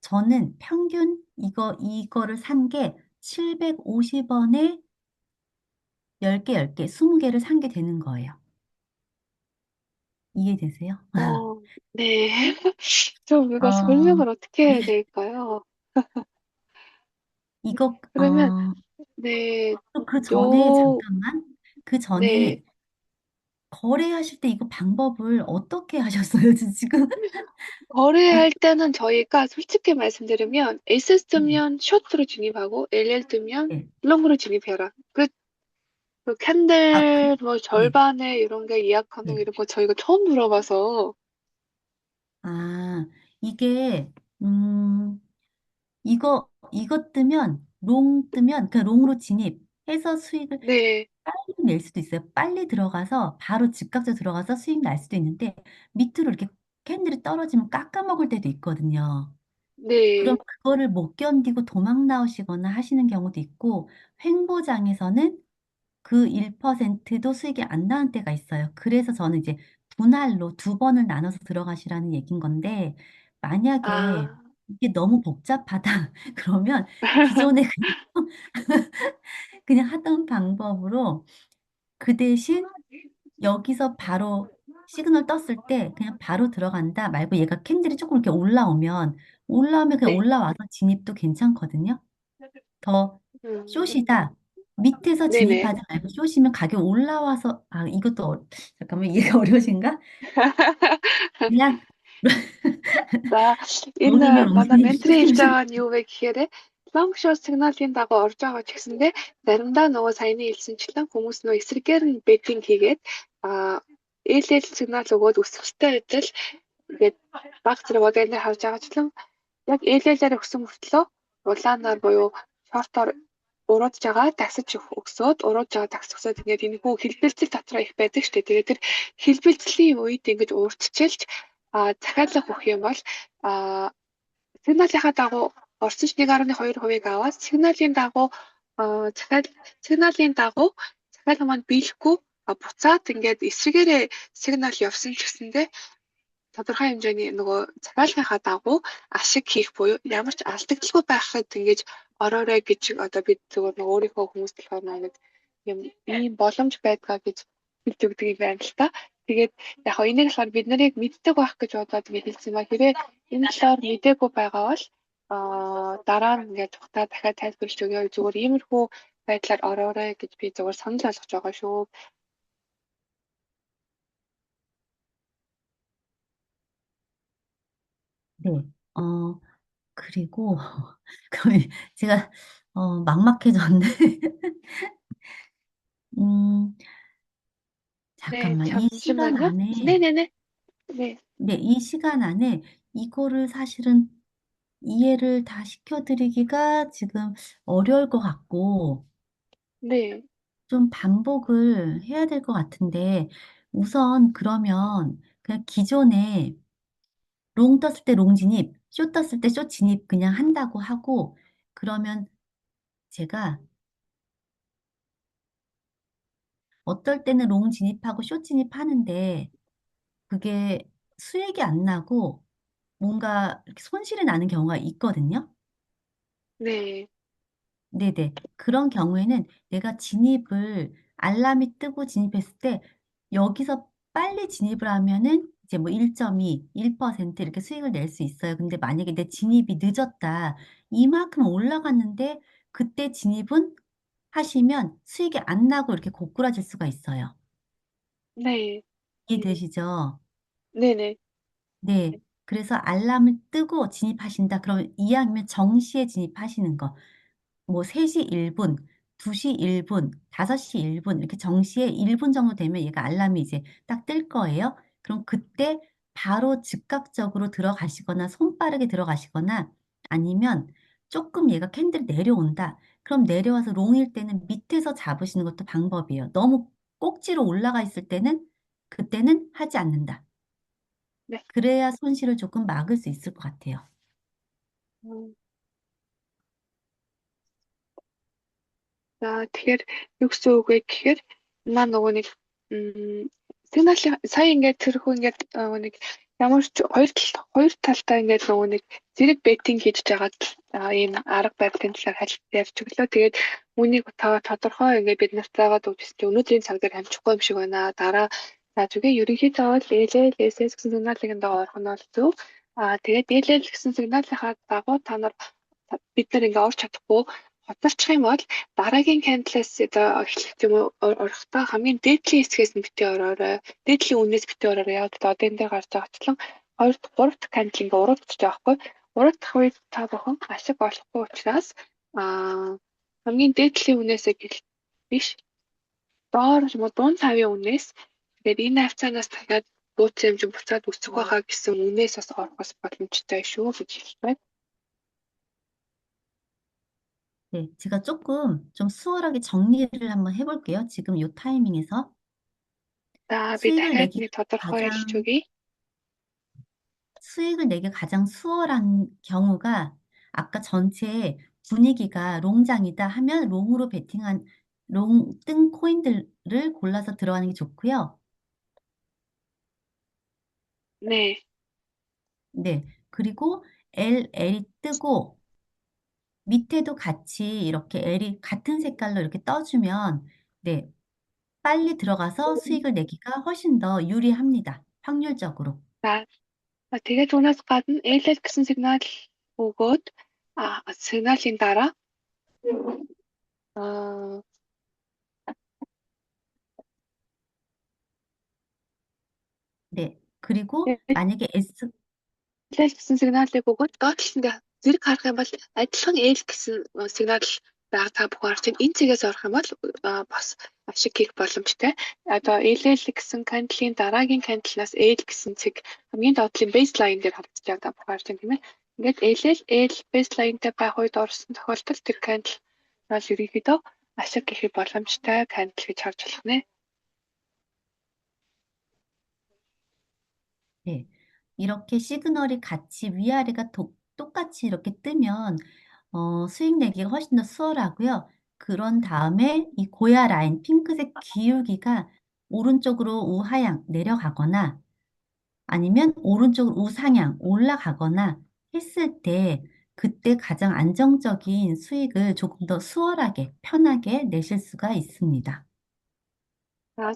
저는 평균 이거를 산 게 750원에 10개, 10개, 20개를 산 게 되는 거예요. 이해되세요? 네. 좀 이거 어, 설명을 어떻게 해야 될까요? 이거, 그러면, 네, 또 그 전에 요, 잠깐만. 그 네, 전에 거래하실 때 이거 방법을 어떻게 하셨어요? 지금? 거래할 때는 저희가 솔직히 말씀드리면, SS 네, 뜨면 숏으로 진입하고, LL 뜨면 네. 롱으로 진입해라. 그 아, 캔들 뭐 네, 절반에 이런 게 예약 가능 네. 이런 거 저희가 처음 들어봐서, 아, 이게, 이거 뜨면, 롱 뜨면, 그 롱으로 진입해서 수익을 네, 빨리 낼 수도 있어요. 빨리 들어가서, 바로 즉각적으로 들어가서 수익 날 수도 있는데, 밑으로 이렇게 캔들이 떨어지면 깎아먹을 때도 있거든요. 그럼 네, 그거를 못 견디고 도망 나오시거나 하시는 경우도 있고, 횡보장에서는 그 1%도 수익이 안 나는 때가 있어요. 그래서 저는 이제 분할로 두 번을 나눠서 들어가시라는 얘기인 건데, 만약에 아, 이게 너무 복잡하다, 그러면 기존에 그냥 하던 방법으로 그 대신 여기서 바로 시그널 떴을 때 그냥 바로 들어간다 말고 얘가 캔들이 조금 이렇게 올라오면 그냥 네, 올라와서 진입도 괜찮거든요. 더 음, 숏이다. 밑에서 네네. 진입하지 말고 숏이면 가격 올라와서, 아, 이것도, 잠깐만, 이해가 어려우신가? 그냥, За энэ 롱이면 манай 롱이니, менторын хэлж 숏이면 숏. байгаа нь юу вэ гэхээр long short сигналын дагуу орж байгаа ч гэсэндээ заримдаа нөгөө саяны хэлсэнчлэн хүмүүс нөгөө эсрэгээр нь беттинг хийгээд ээлжил сигнал өгөөд өсөлттэй байтал ингээд баг зэрэг одоо энэ харж байгаачлан яг ээлжлээр өгсөн мөртлөө улаанаар буюу шортоор уруудж байгаа тасаж өгсөөд уруудж байгаа тасаж өгсөөд ингээд энэ хүү хэлбэлцэл дотроо их байдаг шүү дээ. Тэгээд тэр хэлбэлцлийн үед ингэж урдчилж захиалга өгөх юм бол сигналынхаа дагуу орсон ч 1.2% аваад сигналын дагуу захиалга маань биелэхгүй буцаад ингээд эсрэгээрээ сигнал явсан ч гэсэндээ тодорхой хэмжээний нөгөө захиалгынхаа дагуу ашиг хийх буюу ямар ч алдагдaltaгүй байхад ингэж ороорой гэж одоо бид зөвхөн өөрийнхөө хүмүүст болохоор нэг юм ийм боломж байдгаа гэж хэлж өгдөг юм байна л та. Тэгээд яг хоо энийг болохоор бид нарыг мэддэг байх гэж бодоод ингэ хэлсэн юм а. Хэрвээ энэ талаар мэдээгүй байгаа бол дараа нь ингээд тухтаа дахиад тайлбарлаж өгье. Зүгээр иймэрхүү байдлаар ороорой гэж би зөвхөн санал болгож байгаа шүү. 네, 그리고, 제가, 막막해졌네. 음, 네, 잠깐만, 이 시간 잠시만요. 안에, 네네네. 네, 네, 이 시간 안에 이거를 사실은 이해를 다 시켜드리기가 지금 어려울 것 같고, 네, 좀 반복을 해야 될 것 같은데, 우선 그러면 그냥 기존에 롱 떴을 때 롱 진입, 숏 떴을 때 숏 진입 그냥 한다고 하고, 그러면 제가 어떨 때는 롱 진입하고 숏 진입하는데, 그게 수익이 안 나고 뭔가 이렇게 손실이 나는 경우가 있거든요. 네, 네네. 그런 경우에는 내가 진입을 알람이 뜨고 진입했을 때 여기서 빨리 진입을 하면은 이제 뭐 1.2, 1% 이렇게 수익을 낼 수 있어요. 근데 만약에 내 진입이 늦었다. 이만큼 올라갔는데 그때 진입은 하시면 수익이 안 나고 이렇게 고꾸라질 수가 있어요. 네, 이해되시죠? 네네, 네. 그래서 알람을 뜨고 진입하신다. 그러면 이왕이면 정시에 진입하시는 거. 뭐 3시 1분, 2시 1분, 5시 1분 이렇게 정시에 1분 정도 되면 얘가 알람이 이제 딱 뜰 거예요. 그럼 그때 바로 즉각적으로 들어가시거나 손빠르게 들어가시거나 아니면 쪼끔 얘가 캔들이 내려온다. 그럼 내려와서 롱일 때는 밑에서 잡으시는 것도 방법이에요. 너무 꼭지로 올라가 있을 때는 그때는 하지 않는다. 네. 그래야 손실을 조금 막을 수 있을 것 같아요. 음, За тэгэхээр юу гэсэн үг вэ гэхээр маань нөгөө нэг сигналийн сая ингээд тэрхүү ингээд нэг ямар ч хоёр талтай ингээд нөгөө нэг зэрэг беттинг хийж жагаад энэ арга барилын талаар ярьж өглөө. Тэгээд үүнийг тодорхой ингээд бид нартайгаа дүүжсэн чинь өнөөдрийн цаг дээр амжихгүй юм шиг байна. Дараа за зүгээр ерөнхийдөө бол LLSS гэсэн сигналын дагуу орох нь бол зөв. Тэгээд LL гэсэн сигналынхаа дагуу та нар бид нар ингээд орч чадахгүй хоцорчих юм бол дараагийн candle-аас одоо эхлэх юм уу орохдоо хамгийн дээдлийн хэсгээс нь битээ ороорой. Дээдлийн үнээс битээ ороорой. Яг одоо энэ дээр гарч байгаачлан 2 дахь 3 дахь candle ингээ урагдчих байгаа байхгүй. Урагдах үед та бүхэн ашиг олохгүй учраас хамгийн дээдлийн үнээсээ биш доор юм уу дунд цавын үнээс тэгээд энэ хавцаанаас дахиад бууцсан юм чинь буцаад өсөх байхаа гэсэн үнээс бас орохос боломжтой шүү гэж хэлж байна. 네, 제가 조금 좀 수월하게 정리를 한번 해볼게요. 지금 요 타이밍에서. За би 수익을 дахиад 내기 нэг тодорхой хэлж 가장, өгье. 수익을 내기 가장 수월한 경우가 아까 전체 분위기가 롱장이다 하면 롱으로 베팅한, 롱 뜬 코인들을 골라서 들어가는 게 좋고요. 네. 네, 그리고 L이 뜨고 밑에도 같이 이렇게 L이 같은 색깔로 이렇게 떠주면 네, 빨리 들어가서 수익을 내기가 훨씬 더 유리합니다. 확률적으로. За тэгээд түүнээс гадна LL гэсэн сигнал өгөөд сигналын дараа 그리고 만약에 S, L гэсэн сигналыг өгөөд доод талд зэрэг харах юм бол адилхан L гэсэн сигнал байгаа та бүхэн харж байна. Энэ цэгээс орох юм бол бас ашиг хийх боломжтой. Одоо LL гэсэн кандлын дараагийн кандлаас L гэсэн цэг хамгийн доотлын baseline дээр харагдаж байгаа та бүхэн харж байна тийм ээ. Ингээд LL L baseline-тай байх үед орсон тохиолдолд тэр кандл бол ерөнхийдөө ашиг хийх боломжтой кандл гэж харж болох нэ. 네. 이렇게 시그널이 같이 위아래가 똑같이 이렇게 뜨면 수익 내기가 훨씬 더 수월하고요. 그런 다음에 이 고야 라인, 핑크색 기울기가 오른쪽으로 우하향 내려가거나 아니면 오른쪽으로 우상향 올라가거나 했을 때 그때 가장 안정적인 수익을 조금 더 수월하게, 편하게 내실 수가 있습니다.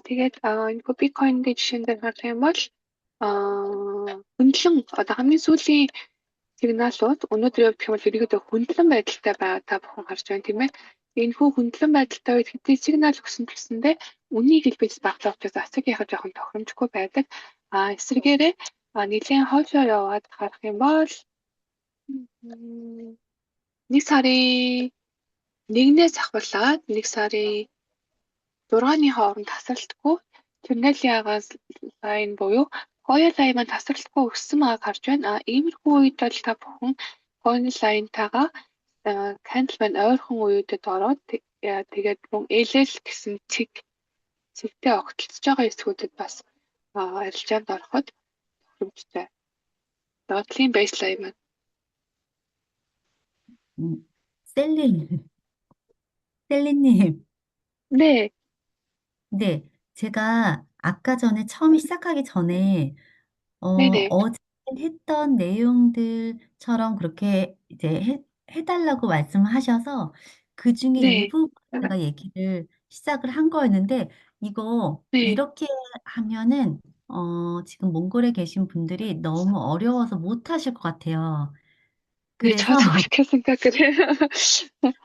Тэгээд энэ биткойнгийн жишээн дээр харах юм бол хөндлөн одоо хамгийн сүүлийн сигналууд өнөөдөр явагдах юм бол ерөөдөө хөндлөн байдалтай байгаа та бүхэн харж байна тийм ээ. Энэ хүү хөндлөн байдалтай үед хэдий сигнал өгсөн гэсэндээ үнийг хэлбэж багтаах учраас асар их жоохон тохиромжгүй байдаг. Эсвэргээрээ нэлийн хойшоо яваад харах юм бол нэг сарын 1-ээс ахварлаад нэг сарын 6-ны хооронд тасралтгүй Чернелийн лайн буюу Goya лайн маань тасралтгүй өссөн байгааг харж байна. Иймэрхүү үед бол та бүхэн Goya лайнтайгаа кандл маань ойрхон үеүүдэд ороод тэгээд мөн LL гэсэн цэгтэй огтлцож байгаа эсгүүдэд бас арилжаанд ороход тохиромжтой. Доотлын бейслайн маань. 셀리님. 네. 네, 제가 아까 전에 처음에 시작하기 전에 네네. 어제 했던 내용들처럼 그렇게 이제 해달라고 말씀하셔서 그 중에 네. 일부 제가 얘기를 시작을 한 거였는데 이거 네. 이렇게 하면은 지금 몽골에 계신 분들이 너무 어려워서 못 하실 것 같아요. 네, 그래서 저도 그렇게 생각을 해요.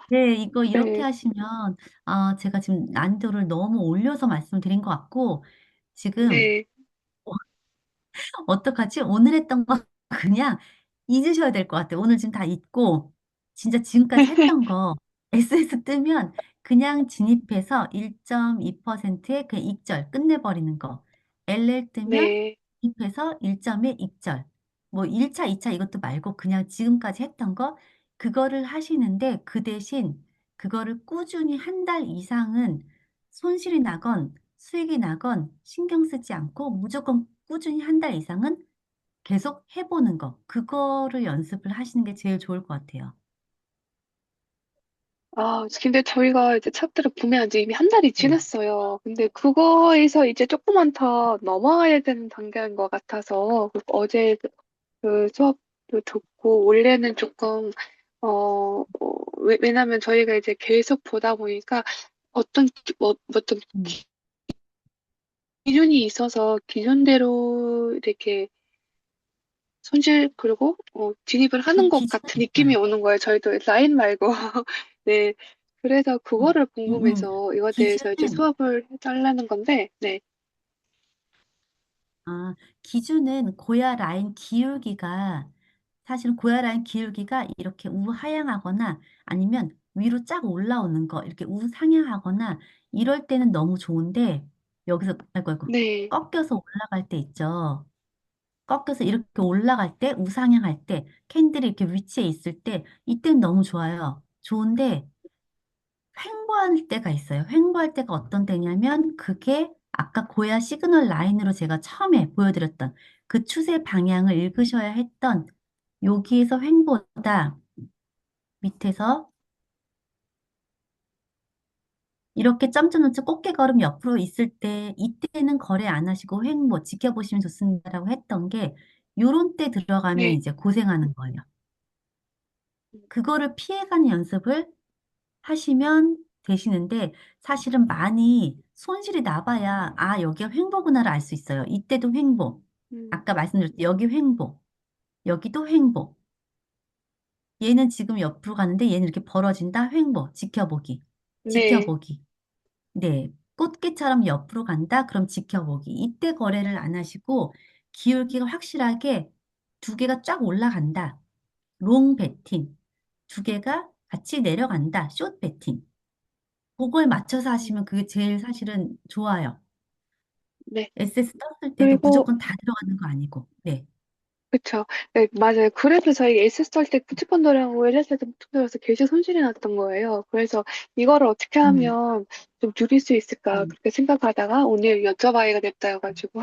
네, 이거 이렇게 네. 하시면 제가 지금 난이도를 너무 올려서 말씀드린 것 같고 지금 네. 어떡하지? 오늘 했던 거 그냥 잊으셔야 될 것 같아요. 오늘 지금 다 잊고 진짜 지금까지 했던 거 SS 뜨면 그냥 진입해서 1.2%의 그 익절 끝내버리는 거. LL 뜨면 네. 진입해서 1점의 익절. 뭐 1차, 2차 이것도 말고 그냥 지금까지 했던 거 그거를 하시는데 그 대신 그거를 꾸준히 한 달 이상은 손실이 나건 수익이 나건 신경 쓰지 않고 무조건 꾸준히 한 달 이상은 계속 해보는 거. 그거를 연습을 하시는 게 제일 좋을 것 같아요. 근데 저희가 이제 차트를 구매한 지 이미 한 달이 네. 지났어요. 근데 그거에서 이제 조금만 더 넘어가야 되는 단계인 것 같아서 어제 그 수업도 듣고 원래는 조금 왜냐면 저희가 이제 계속 보다 보니까 어떤 음, 기준이 있어서 기준대로 이렇게 손실 그리고 진입을 하는 그 것 기준이 같은 느낌이 있어요. 오는 거예요. 저희도 라인 말고. 네. 그래서 음, 그거를 음, 음. 궁금해서 이거에 대해서 이제 기준은 수업을 해달라는 건데, 네. 기준은 고야 라인 기울기가 사실은 고야 라인 기울기가 이렇게 우하향하거나 아니면 위로 쫙 올라오는 거 이렇게 우상향하거나 이럴 때는 너무 좋은데 여기서 아이고 아이고 네. 꺾여서 올라갈 때 있죠. 꺾여서 이렇게 올라갈 때 우상향할 때 캔들이 이렇게 위치해 있을 때 이때는 너무 좋아요. 좋은데 횡보할 때가 있어요. 횡보할 때가 어떤 때냐면 그게 아까 고야 시그널 라인으로 제가 처음에 보여드렸던 그 추세 방향을 읽으셔야 했던 여기에서 횡보다 밑에서 이렇게 점점점점 꽃게 걸음 옆으로 있을 때 이때는 거래 안 하시고 횡보 지켜보시면 좋습니다라고 했던 게 요런 때 들어가면 네. 이제 고생하는 거예요. 그거를 피해가는 연습을 하시면 되시는데 사실은 많이 손실이 나봐야 여기가 횡보구나를 알 수 있어요. 이때도 횡보. 음, 아까 말씀드렸죠. 여기 횡보. 여기도 횡보. 얘는 지금 옆으로 가는데 얘는 이렇게 벌어진다. 횡보. 지켜보기. 네. 지켜보기. 네. 꽃게처럼 옆으로 간다. 그럼 지켜보기. 이때 거래를 안 하시고 기울기가 확실하게 두 개가 쫙 올라간다. 롱 배팅. 두 개가 같이 내려간다. 숏 배팅. 그거에 맞춰서 음, 하시면 그게 제일 사실은 좋아요. 네. SS 떴을 때도 그리고 무조건 다 들어가는 거 아니고. 네. 그쵸. 네, 맞아요. 그래서 저희 SS 할 때 무조건 노래하고 LS 할때 무조건 노래해서 계속 손실이 났던 거예요. 그래서 이거를 어떻게 음, 하면 좀 줄일 수 있을까 음, 그렇게 생각하다가 오늘 여쭤봐야겠다 해가지고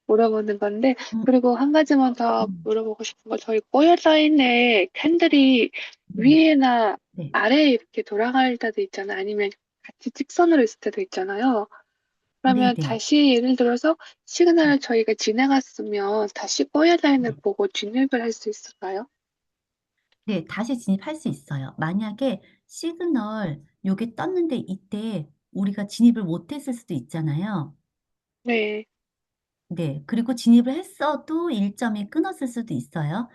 물어보는 건데, 음, 그리고 한 가지만 더 음, 물어보고 싶은 거, 저희 꼬여 라인에 캔들이 위에나 네. 아래에 이렇게 돌아갈 때도 있잖아요. 아니면 같이 직선으로 있을 때도 있잖아요. 네, 그러면 네. 다시 예를 들어서 시그널을 저희가 지나갔으면 다시 꼬야 라인을 네. 보고 진입을 할 수 있을까요? 네, 다시 진입할 수 있어요. 만약에 시그널 요게 떴는데 이때 우리가 진입을 못했을 수도 있잖아요. 네, 네, 그리고 진입을 했어도 일점이 끊었을 수도 있어요.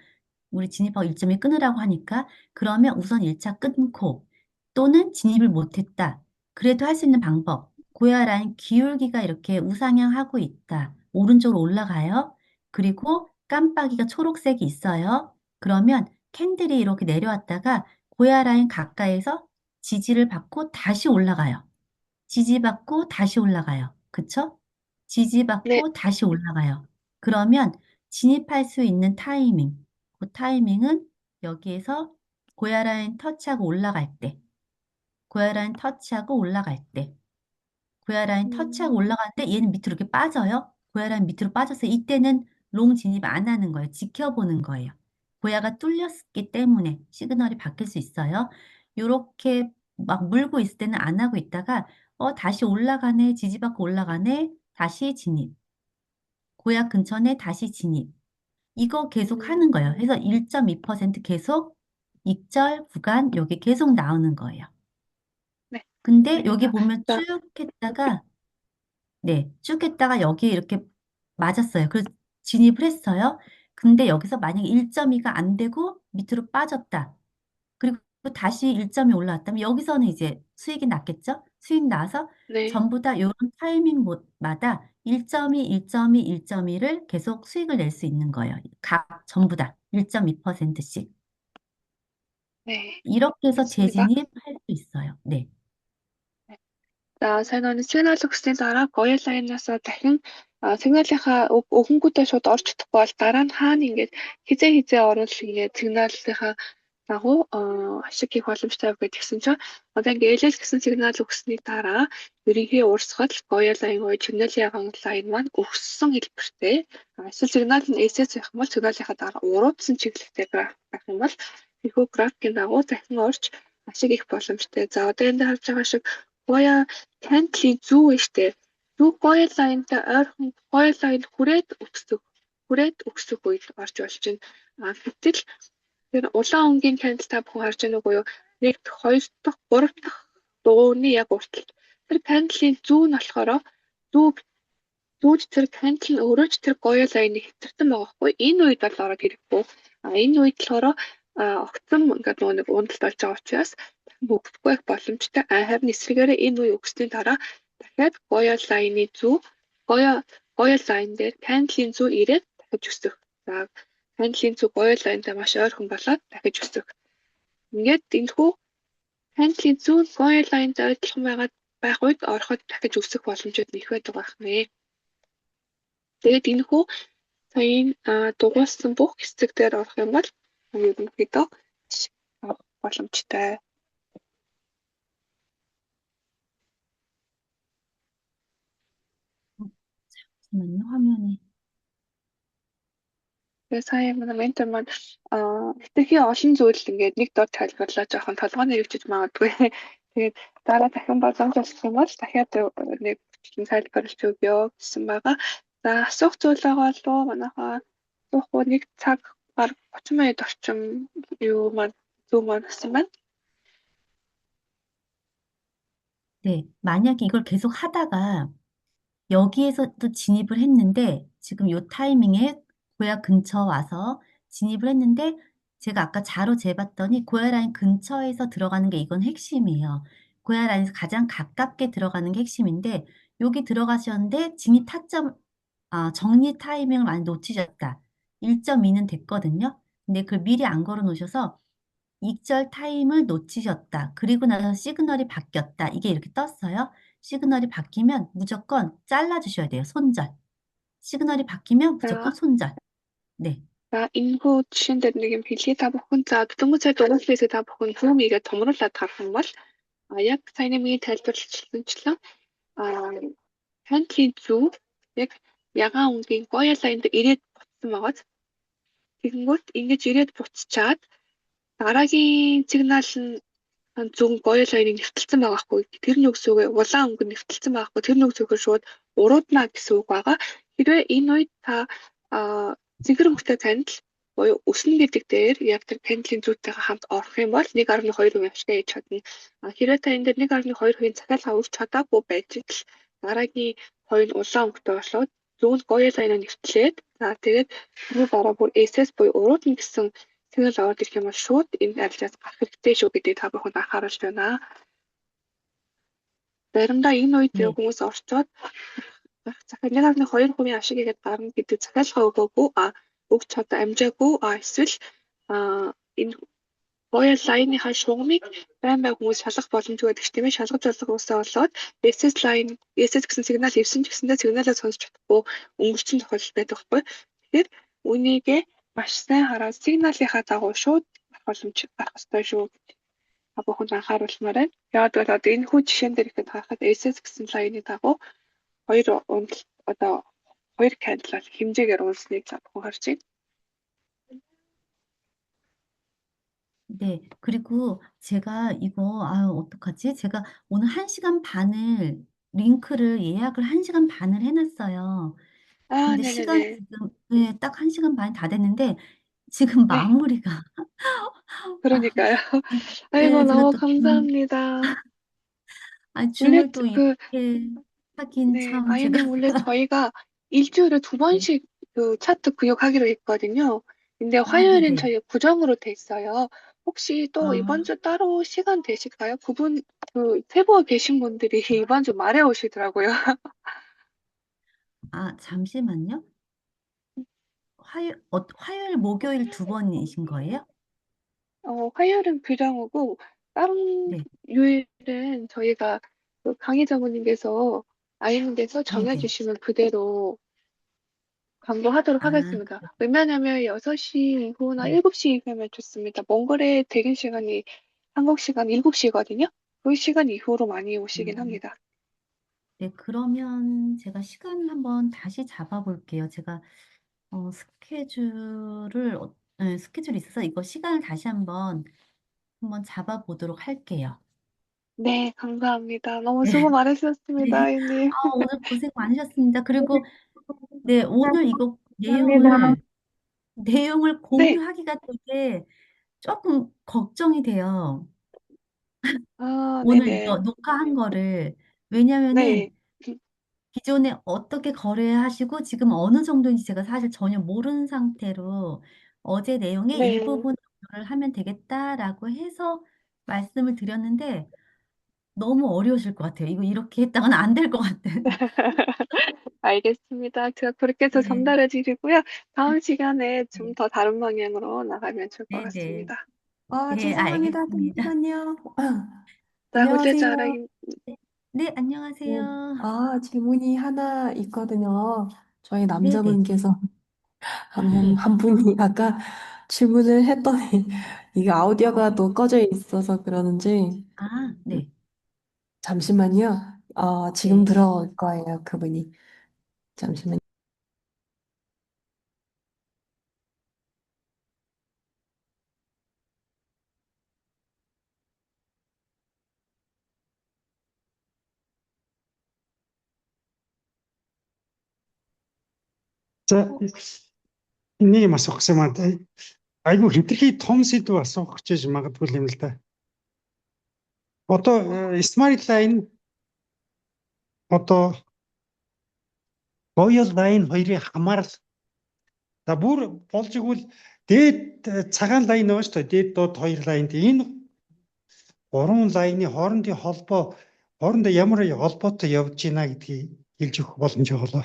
우리 진입하고 일점이 끊으라고 하니까 그러면 우선 1차 끊고 또는 진입을 못했다. 그래도 할 수 있는 방법. 고야 라인 기울기가 이렇게 우상향하고 있다. 오른쪽으로 올라가요. 그리고 깜빡이가 초록색이 있어요. 그러면 캔들이 이렇게 내려왔다가 고야 라인 가까이서 지지를 받고 다시 올라가요. 지지받고 다시 올라가요. 그쵸? 네, 지지받고 다시 올라가요. 그러면 진입할 수 있는 타이밍, 그 타이밍은 여기에서 고야라인 터치하고 올라갈 때, 고야라인 터치하고 올라갈 때, 고야라인 터치하고 음, 올라가는데 얘는 밑으로 이렇게 빠져요. 고야라인 밑으로 빠져서 이때는 롱 진입 안 하는 거예요. 지켜보는 거예요. 고야가 뚫렸기 때문에 시그널이 바뀔 수 있어요. 요렇게 막 물고 있을 때는 안 하고 있다가 다시 올라가네, 지지받고 올라가네, 다시 진입. 고야 근처네, 다시 진입. 이거 계속 음, 하는 거예요. 해서 1.2% 계속 익절 구간 여기 계속 나오는 거예요. 네, 근데 여기 알겠습니다. 보면 자, 쭉 했다가 네, 쭉 했다가 여기 이렇게 맞았어요. 그래서 진입을 했어요. 근데 여기서 만약에 1.2가 안 되고 밑으로 빠졌다. 그리고 다시 1점이 올라왔다면 여기서는 이제 수익이 났겠죠? 수익 나서 네, 전부 다 이런 타이밍마다 1.2, 1.2, 1.2를 계속 수익을 낼 수 있는 거예요. 각 전부 다 1.2%씩. 네, 이렇게 해서 알겠습니다. 재진입할 수 있어요. 네. За сайн оноо сигнал өгснээ дараа гоёл лайнасаа дахин сигналынхаа өгөнгүүтээ шууд орж чадахгүй бол дараа нь хаана ингээд хизээ хизээ орвол ингээд сигналынхаа дагуу ашиг хийх боломжтой байх гэсэн чинь одоо ингээд ээлэл гэсэн сигнал өгсөний дараа ерөнхий урсгал гоёл лайн ой чигнэлийн лайн маань өгссөн хэлбэртэй эсвэл сигнал нь SS байх юм бол сигналынхаа дараа уруудсан чиглэлтэй граф байх юм бол тэрхүү графикийн дагуу дахин орж ашиг их боломжтой. За одоо энэ дээр харж байгаа шиг гоёа Кантли зүү вэ штэ. Зүү гоёл лайнтай ойрхон гоёл лайн хүрээд өксөх үед орж болж байна. Гэтэл тэр улаан өнгийн кандл та бүхэн харж байна уу юу? Нэг хоёр дахь, гурав дахь дууны яг урталт. Тэр кандлын зүү нь болохоор зүү зүүж тэр кандл нь өөрөө ч тэр гоёл лайны хэтэрсэн байгаа хгүй. Энэ үед бол ороод ирэхгүй. Энэ үед болохоор огцом ингээд нэг ундалт болж байгаа учраас бүгдгүй байх боломжтой. Харин эсвэргээрээ энэ үе өгсөний дараа дахиад гоёл лайны зүү гоёл лайн дээр кандлын зүү ирээд дахиж өсөх. За кандлын зүү гоёл лайнтай маш ойрхон болоод дахиж өсөх. Ингээд энэхүү кандлын зүү гоёл лайнтай ойрхон байх үед ороход дахиж өсөх боломжууд нэх байдаг байх нэ. Тэгээд энэхүү саяын дугуйсан бүх хэсэг дээр орох юм бол ерөнхийдөө авах боломжтой. 잠시만요. 화면이. Тэгээ сая манай ментор маань хэтэрхий олон зүйл ингээд нэг дор тайлбарлаа жоохон толгойн нэвчиж магадгүй. Тэгээд дараа дахин боломж олох юм бол дахиад нэг хүчин тайлбарлаж өгье гэсэн байгаа. За асуух зүйл байгаа болов манайхаа асуухгүй нэг цаг бараг 30 минут орчим юу маань зүү маань гэсэн байна. 네. 만약에 이걸 계속 하다가 여기에서도 진입을 했는데 지금 요 타이밍에 고야 근처 와서 진입을 했는데 제가 아까 자로 재봤더니 고야 라인 근처에서 들어가는 게 이건 핵심이에요. 고야 라인에서 가장 가깝게 들어가는 게 핵심인데 여기 들어가셨는데 진입 타점 정리 타이밍을 많이 놓치셨다. 1.2는 됐거든요. 근데 그걸 미리 안 걸어 놓으셔서 익절 타임을 놓치셨다. 그리고 나서 시그널이 바뀌었다. 이게 이렇게 떴어요. 시그널이 바뀌면 무조건 잘라주셔야 돼요. 손절. 시그널이 바뀌면 무조건 За 손절. 네. за энэхүү жишээн дээр нэг юм хэлье та бүхэн. За дөнгөж сая дугуйлээсээ та бүхэн зумигээ томруулаад харах юм бол яг саяны миний тайлбарлалчлан Хантлийн зүг яг ягаан үнгийн гоёо лайнд ирээд буцсан байгааз тэгэнгүүт ингэж ирээд буцчаад дараагийн сигнал нь зөв гоёо лайныг нэвтэлсэн байгаа хгүй. Тэр нь үгсүүгээ улаан өнгө нэвтэлсэн байгаа хгүй. Тэр нь үгсүүгээ шууд уруудна гэсэн үг байгаа. Хэрвээ энэ үед та цэнхэр өнгөтэй панел буюу өснө гэдэг дээр яг тэр панелын зүйтэйгээ хамт орох юм бол 1.2% ашигтай ээж чадна. Хэрвээ та энэ дээр 1.2% захиалга өгч чадаагүй байж итл дараагийн хоёр нь улаан өнгөтэй болоод зөвхөн гоёо лайнаа нэвтлээд тэгээд тэрний дараа бүр SS буюу уруудна гэсэн сигнал ороод ирэх юм бол шууд энэ арилжаас гарах хэрэгтэй шүү гэдгийг та бүхэнд анхааруулж байна. Заримдаа энэ үед 네. хүмүүс орчоод захиалгын 1.2% ашиг игээд гарна гэдэг захиалга өгөөгүй өгч одоо амжаагүй эсвэл энэ гоёо лайныхаа шугамыг байн хүмүүс шалгах боломжгүй гэдэг чинь тийм ээ шалгаж болох усаа болоод SS line SS гэсэн сигнал ивсэн ч гэсэндээ сигналаа сонсч чадахгүй өнгөрчөн тохиолдол байдаг байхгүй. Тэгэхээр үнийгээ маш сайн хараад сигналынхаа дагуу шууд гарах боломж гарах ёстой шүү гэдэг та бүхэнд анхааруулмаар байна. Яг одоо энэ хүү жишээн дээр ихэд харахад SS гэсэн line-ы дагуу хоёр одоо хоёр candle хэмжээгээр унсныг та бүхэн харж байна. 네. 그리고 제가 이거 어떡하지? 제가 오늘 1시간 반을 링크를 예약을 1시간 반을 해 놨어요. 근데 시간이 네네네. 지금 네, 딱 1시간 반이 다 됐는데 지금 네. 마무리가 그러니까요. 아이고 네, 제가 너무 또 감사합니다. 원래 줌을 또 그 이렇게 하긴 네, 참 제가 아이님 원래 저희가 일주일에 두 네. 번씩 그 차트 구역하기로 했거든요. 근데 화요일은 네네. 저희 고정으로 돼 있어요. 혹시 또 이번 아, 주 따로 시간 되실까요? 세부에 계신 분들이 이번 주 말해 오시더라고요. 잠시만요. 화요일, 목요일 두 번이신 거예요? 화요일은 규정이고 다른 네. 요일은 저희가 그 강의 전무님께서 아이님께서 네네. 정해주시면 그대로 광고하도록 아, 하겠습니다. 왜냐하면 6시 이후나 네. 7시 이후면 좋습니다. 몽골의 대기 시간이 한국 시간 7시거든요. 그 시간 이후로 많이 오시긴 음. 합니다. 네, 그러면 제가 시간을 한번 다시 잡아볼게요. 제가 스케줄이 있어서 이거 시간을 다시 한번 잡아보도록 할게요. 네, 감사합니다. 너무 네. 수고 많으셨습니다, 네. 아이님. 오늘 고생 많으셨습니다. 그리고 네, 오늘 이거 감사합니다. 내용을 네, 공유하기가 되게 조금 걱정이 돼요. 오늘 네네. 이거 녹화한 거를. 네. 왜냐면은 기존에 어떻게 거래하시고 지금 어느 정도인지 제가 사실 전혀 모르는 상태로 어제 내용의 네. 일부분 정도를 하면 되겠다라고 해서 말씀을 드렸는데 너무 어려우실 것 같아요. 이거 이렇게 했다가는 안 될 것 같은. 알겠습니다. 제가 그렇게 해서 네. 전달해 드리고요. 다음 시간에 좀 더 다른 방향으로 나가면 좋을 것 네네. 같습니다. 네, 죄송합니다. 알겠습니다. 잠시만요. 자, 안녕하세요. 네, 네, 네. 안녕하세요. 질문이 하나 있거든요. 저희 네네. 남자분께서 네. 한 분이 아까 질문을 했더니 이게 아우디오가 또 꺼져 있어서 그러는지 네. 잠시만요. 지금 네. 들어올 거예요, 그분이. 잠시만요. За нэг юм асуух гэсэн юм аа. Айгүй хэтэрхий том сэдв асуух гэж магадгүй юм л да. Одоо Smart Line одоо Royal Line хоёрын хамаарал за бүр болж игэл дээд цагаан лайн байгаа шүү дээ. Дээд доод хоёр лайнд энэ гурван лайны хоорондын хоорондоо ямар холбоотой явж байна гэдгийг хэлж өгөх боломж олоо.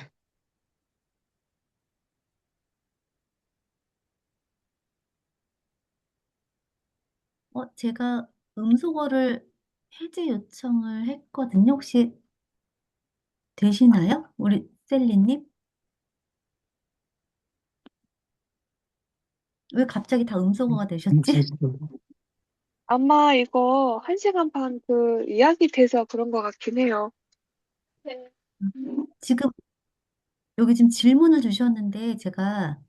제가 음소거를 해제 요청을 했거든요. 혹시 되시나요? 우리 셀리님? 왜 갑자기 다 음소거가 되셨지? 아마 이거 1시간 반 그 이야기 돼서 그런 것 같긴 해요. 네. 지금 여기 지금 질문을 주셨는데 제가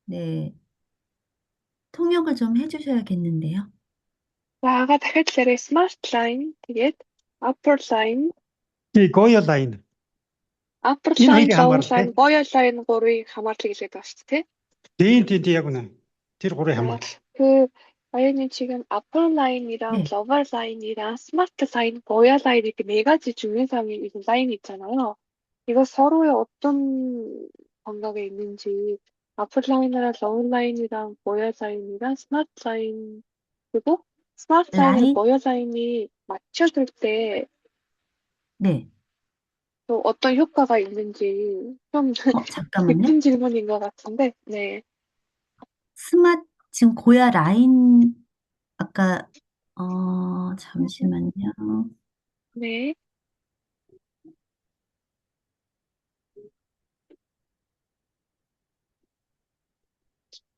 네, 통역을 좀 해주셔야겠는데요. Яагаад дахиад лээрээ Smart Line тэгээд Upper Line, Goya line. Upper Энэ Line, хоёрыг Lower хамаарал Line, те. Goya Line гурыг хамаарлыг хэлээд байна шүү дээ. Тийм яг үнэ. Тэр гурыг 아, хамаарал. 그 아이는 지금 Upper Line이랑 네, Lower Line이랑 Smart Line, Goya Line 이렇게 네 가지 중요상의 라인이 있잖아요. 이거 서로의 어떤 감각에 있는지 Upper Line이랑 Lower Line이랑 Goya Line이랑 Smart Line 그리고 Smart Line이랑 라인, Goya Line이 맞춰줄 때 네. 또 어떤 효과가 있는지 좀 잠깐만요. 깊은 질문인 것 같은데, 네. 지금 고야 라인, 아까, 잠시만요. 네.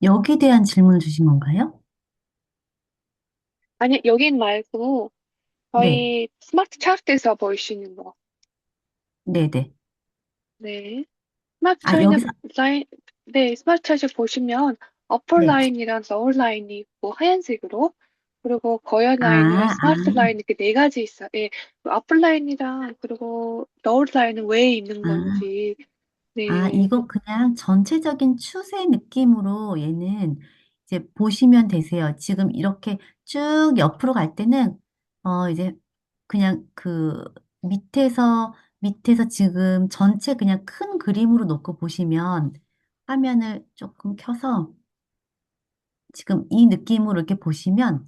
여기에 대한 질문을 주신 건가요? 아니, 여긴 말고 네, 저희 스마트 차트에서 보이시는 거. 네. 네. 스마트 아, 여기서, 라인, 네, 스마트 차트 보시면 어퍼 네. 라인이랑 로어 라인이 있고 하얀색으로 그리고 거연 라인이랑 아, 스마트 라인 이렇게 네 가지 있어요. 예. 그 어퍼 라인이랑 그리고 로어 라인은 왜 있는 아. 건지. 네. 이거 그냥 전체적인 추세 느낌으로 얘는 이제 보시면 되세요. 지금 이렇게 쭉 옆으로 갈 때는, 이제 그냥 그 밑에서 지금 전체 그냥 큰 그림으로 놓고 보시면 화면을 조금 켜서 지금 이 느낌으로 이렇게 보시면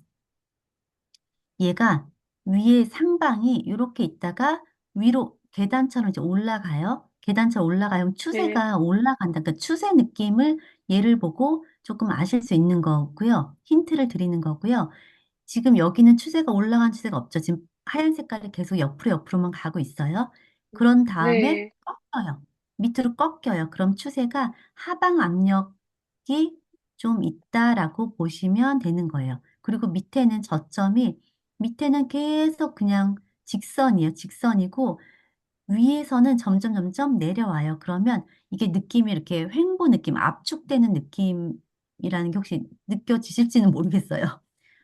얘가 위에 상방이 이렇게 있다가 위로 계단처럼 이제 올라가요. 계단처럼 올라가요. 네. 추세가 올라간다. 그러니까 추세 느낌을 얘를 보고 조금 아실 수 있는 거고요. 힌트를 드리는 거고요. 지금 여기는 추세가 올라간 추세가 없죠. 지금 하얀 색깔이 계속 옆으로만 가고 있어요. 그런 다음에 네. 꺾여요. 밑으로 꺾여요. 그럼 추세가 하방 압력이 좀 있다라고 보시면 되는 거예요. 그리고 밑에는 계속 그냥 직선이에요. 직선이고 위에서는 점점 내려와요. 그러면 이게 느낌이 이렇게 횡보 느낌, 압축되는 느낌이라는 게 혹시 느껴지실지는 모르겠어요.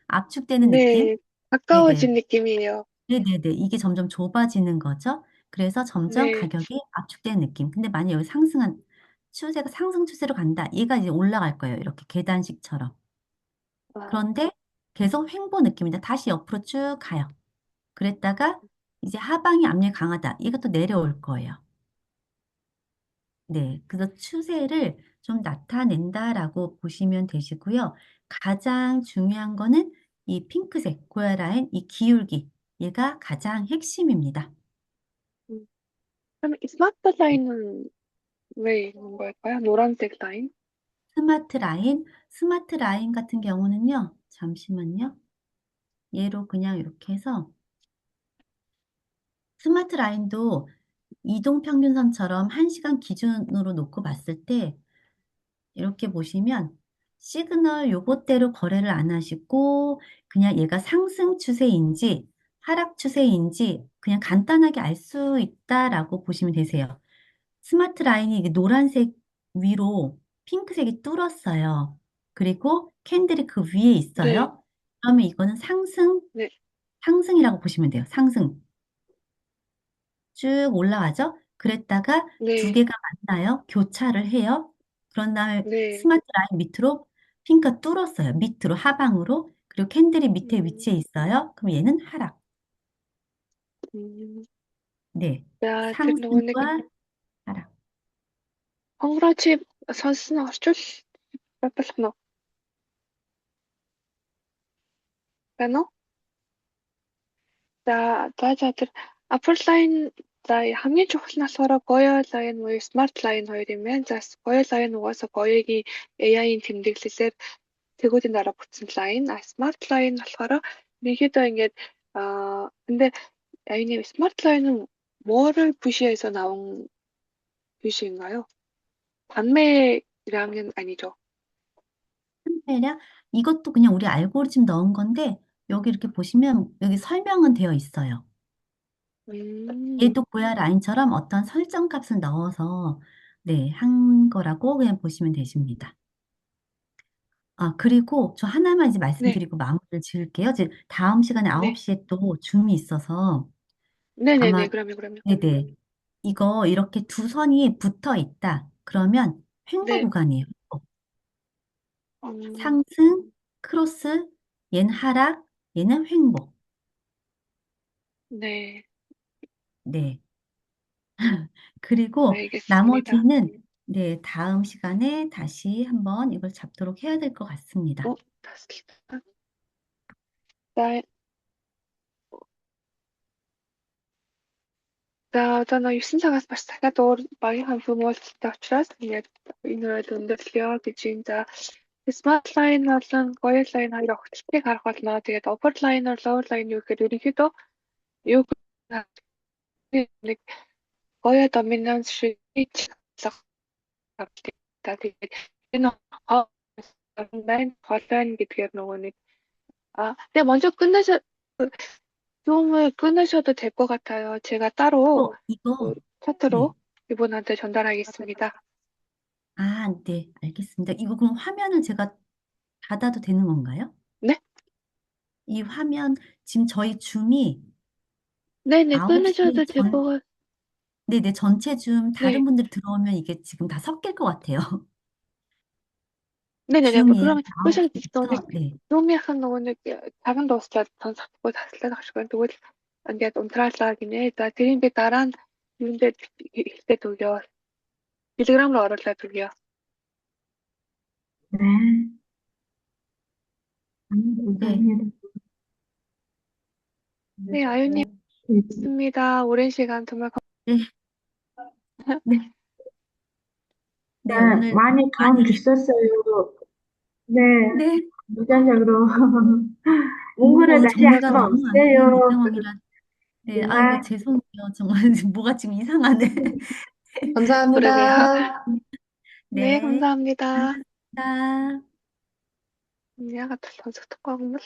압축되는 느낌? 네. 네네. 가까워진 느낌이에요. 네네네. 이게 점점 좁아지는 거죠. 그래서 점점 네. 가격이 압축되는 느낌. 근데 만약 여기 추세가 상승 추세로 간다. 얘가 이제 올라갈 거예요. 이렇게 계단식처럼. 아, 그런데 계속 횡보 느낌이다. 다시 옆으로 쭉 가요. 그랬다가 이제 하방이 압력이 강하다. 이것도 내려올 거예요. 네. 그래서 추세를 좀 나타낸다라고 보시면 되시고요. 가장 중요한 거는 이 핑크색 고야 라인 이 기울기. 얘가 가장 핵심입니다. 음. 그럼 이 스마트 라인은 왜 있는 걸까요? 노란색 라인? 스마트 라인 같은 경우는요. 잠시만요. 얘로 그냥 이렇게 해서 스마트 라인도 이동 평균선처럼 1시간 기준으로 놓고 봤을 때 이렇게 보시면 시그널 요것대로 거래를 안 하시고 그냥 얘가 상승 추세인지 하락 추세인지 그냥 간단하게 알 수 있다라고 보시면 되세요. 스마트 라인이 이게 노란색 위로 핑크색이 뚫었어요. 그리고 캔들이 그 위에 네. 있어요. 그러면 이거는 네. 상승이라고 보시면 돼요. 상승. 쭉 올라가죠. 그랬다가 두 네. 개가 만나요. 교차를 해요. 그런 다음에 네. 스마트 라인 밑으로 핑크가 뚫었어요. 밑으로 하방으로. 그리고 캔들이 밑에 위치해 음, 있어요. 그럼 얘는 하락. 음. 네. За тэр нөгөө нэг 상승과 하락. хонгороо чи сонссноо орчуул болох нь байна уу? За тэр upper line за хамгийн чухал нь болохоор Goyo line буюу smart line хоёр юм байна. За Goyo line угаасаа Goyo-гийн AI-ийн тэмдэглэлээр тэгүүдийн дараа 붙сан лайн. Smart line болохоор ерөнхийдөө ингээд 근데 아이님 스마트 라인은 뭐를 표시해서 나온 표시인가요? 판매량은 아니죠. 판매량? 이것도 그냥 우리 알고리즘 넣은 건데 여기 이렇게 보시면 여기 설명은 되어 있어요. 얘도 고야 라인처럼 어떤 설정 값을 넣어서 네, 한 거라고 그냥 보시면 되십니다. 그리고 저 하나만 이제 네, 말씀드리고 마무리를 지을게요. 이제 다음 시간에 네, 9시에 또 줌이 있어서 네네네. 아마 그럼요. 네네. 이거 이렇게 두 선이 붙어 있다. 그러면 횡보 네, 구간이에요. 횡보. 음, 상승, 크로스, 얘는 하락, 얘는 횡보. 네, 네. 그리고 알겠습니다. 나머지는 네, 다음 시간에 다시 한번 이걸 잡도록 해야 될 것 같습니다. 됐습니다. 나, 저는 신청해서 бас дахиад багийнхан хүмүүсттэй учраас ингээд энэ үед өндөрлөё гэж юм. За Smart Line болон Goya Line хоёр огтлыг харах болно. Тэгээд Upper Line, Lower Line юу гэхээр ерөнхийдөө юу нэг Goya dominance шиг тэгээд энэ Line гэдгээр нөгөө нэг 근데 먼저 줌을 끊으셔도 될 것 같아요. 제가 따로 이거 차트로 네. 이분한테 전달하겠습니다. 네, 알겠습니다. 이거 그럼 화면을 제가 닫아도 되는 건가요? 네? 이 화면 지금 저희 줌이 네네, 9시 끊으셔도 될 것 같아요. 네네, 전체 줌 다른 네. 분들 들어오면 이게 지금 다 섞일 것 같아요. 네네네, 줌이 그러면 사실 9시부터 네. 줌ийнхэн нөгөө нэг цагаан дуусчаад сонсохгүй таслаад авчихгүй. Тэгвэл ингээд унтраалаа гинэ. За тэрийг би дараа нь юунд хэлээд өгье. Telegram руу оруулаад өгье. 네. 감사합니다. 네, 아유님 있습니다. 오랜 시간 정말 네. 네. 네, 네, 오늘 많이 도움 주셨어요. 네, 네. 유전적으로 공부를 오늘 다시 정보가 한번 너무 안 되는 어때요? 상황이라 네, 네. 아이고 죄송해요. 정말 뭐가 지금 이상하네. 감사합니다. 네, 감사합니다. 감사합니다. 약간 더 속도가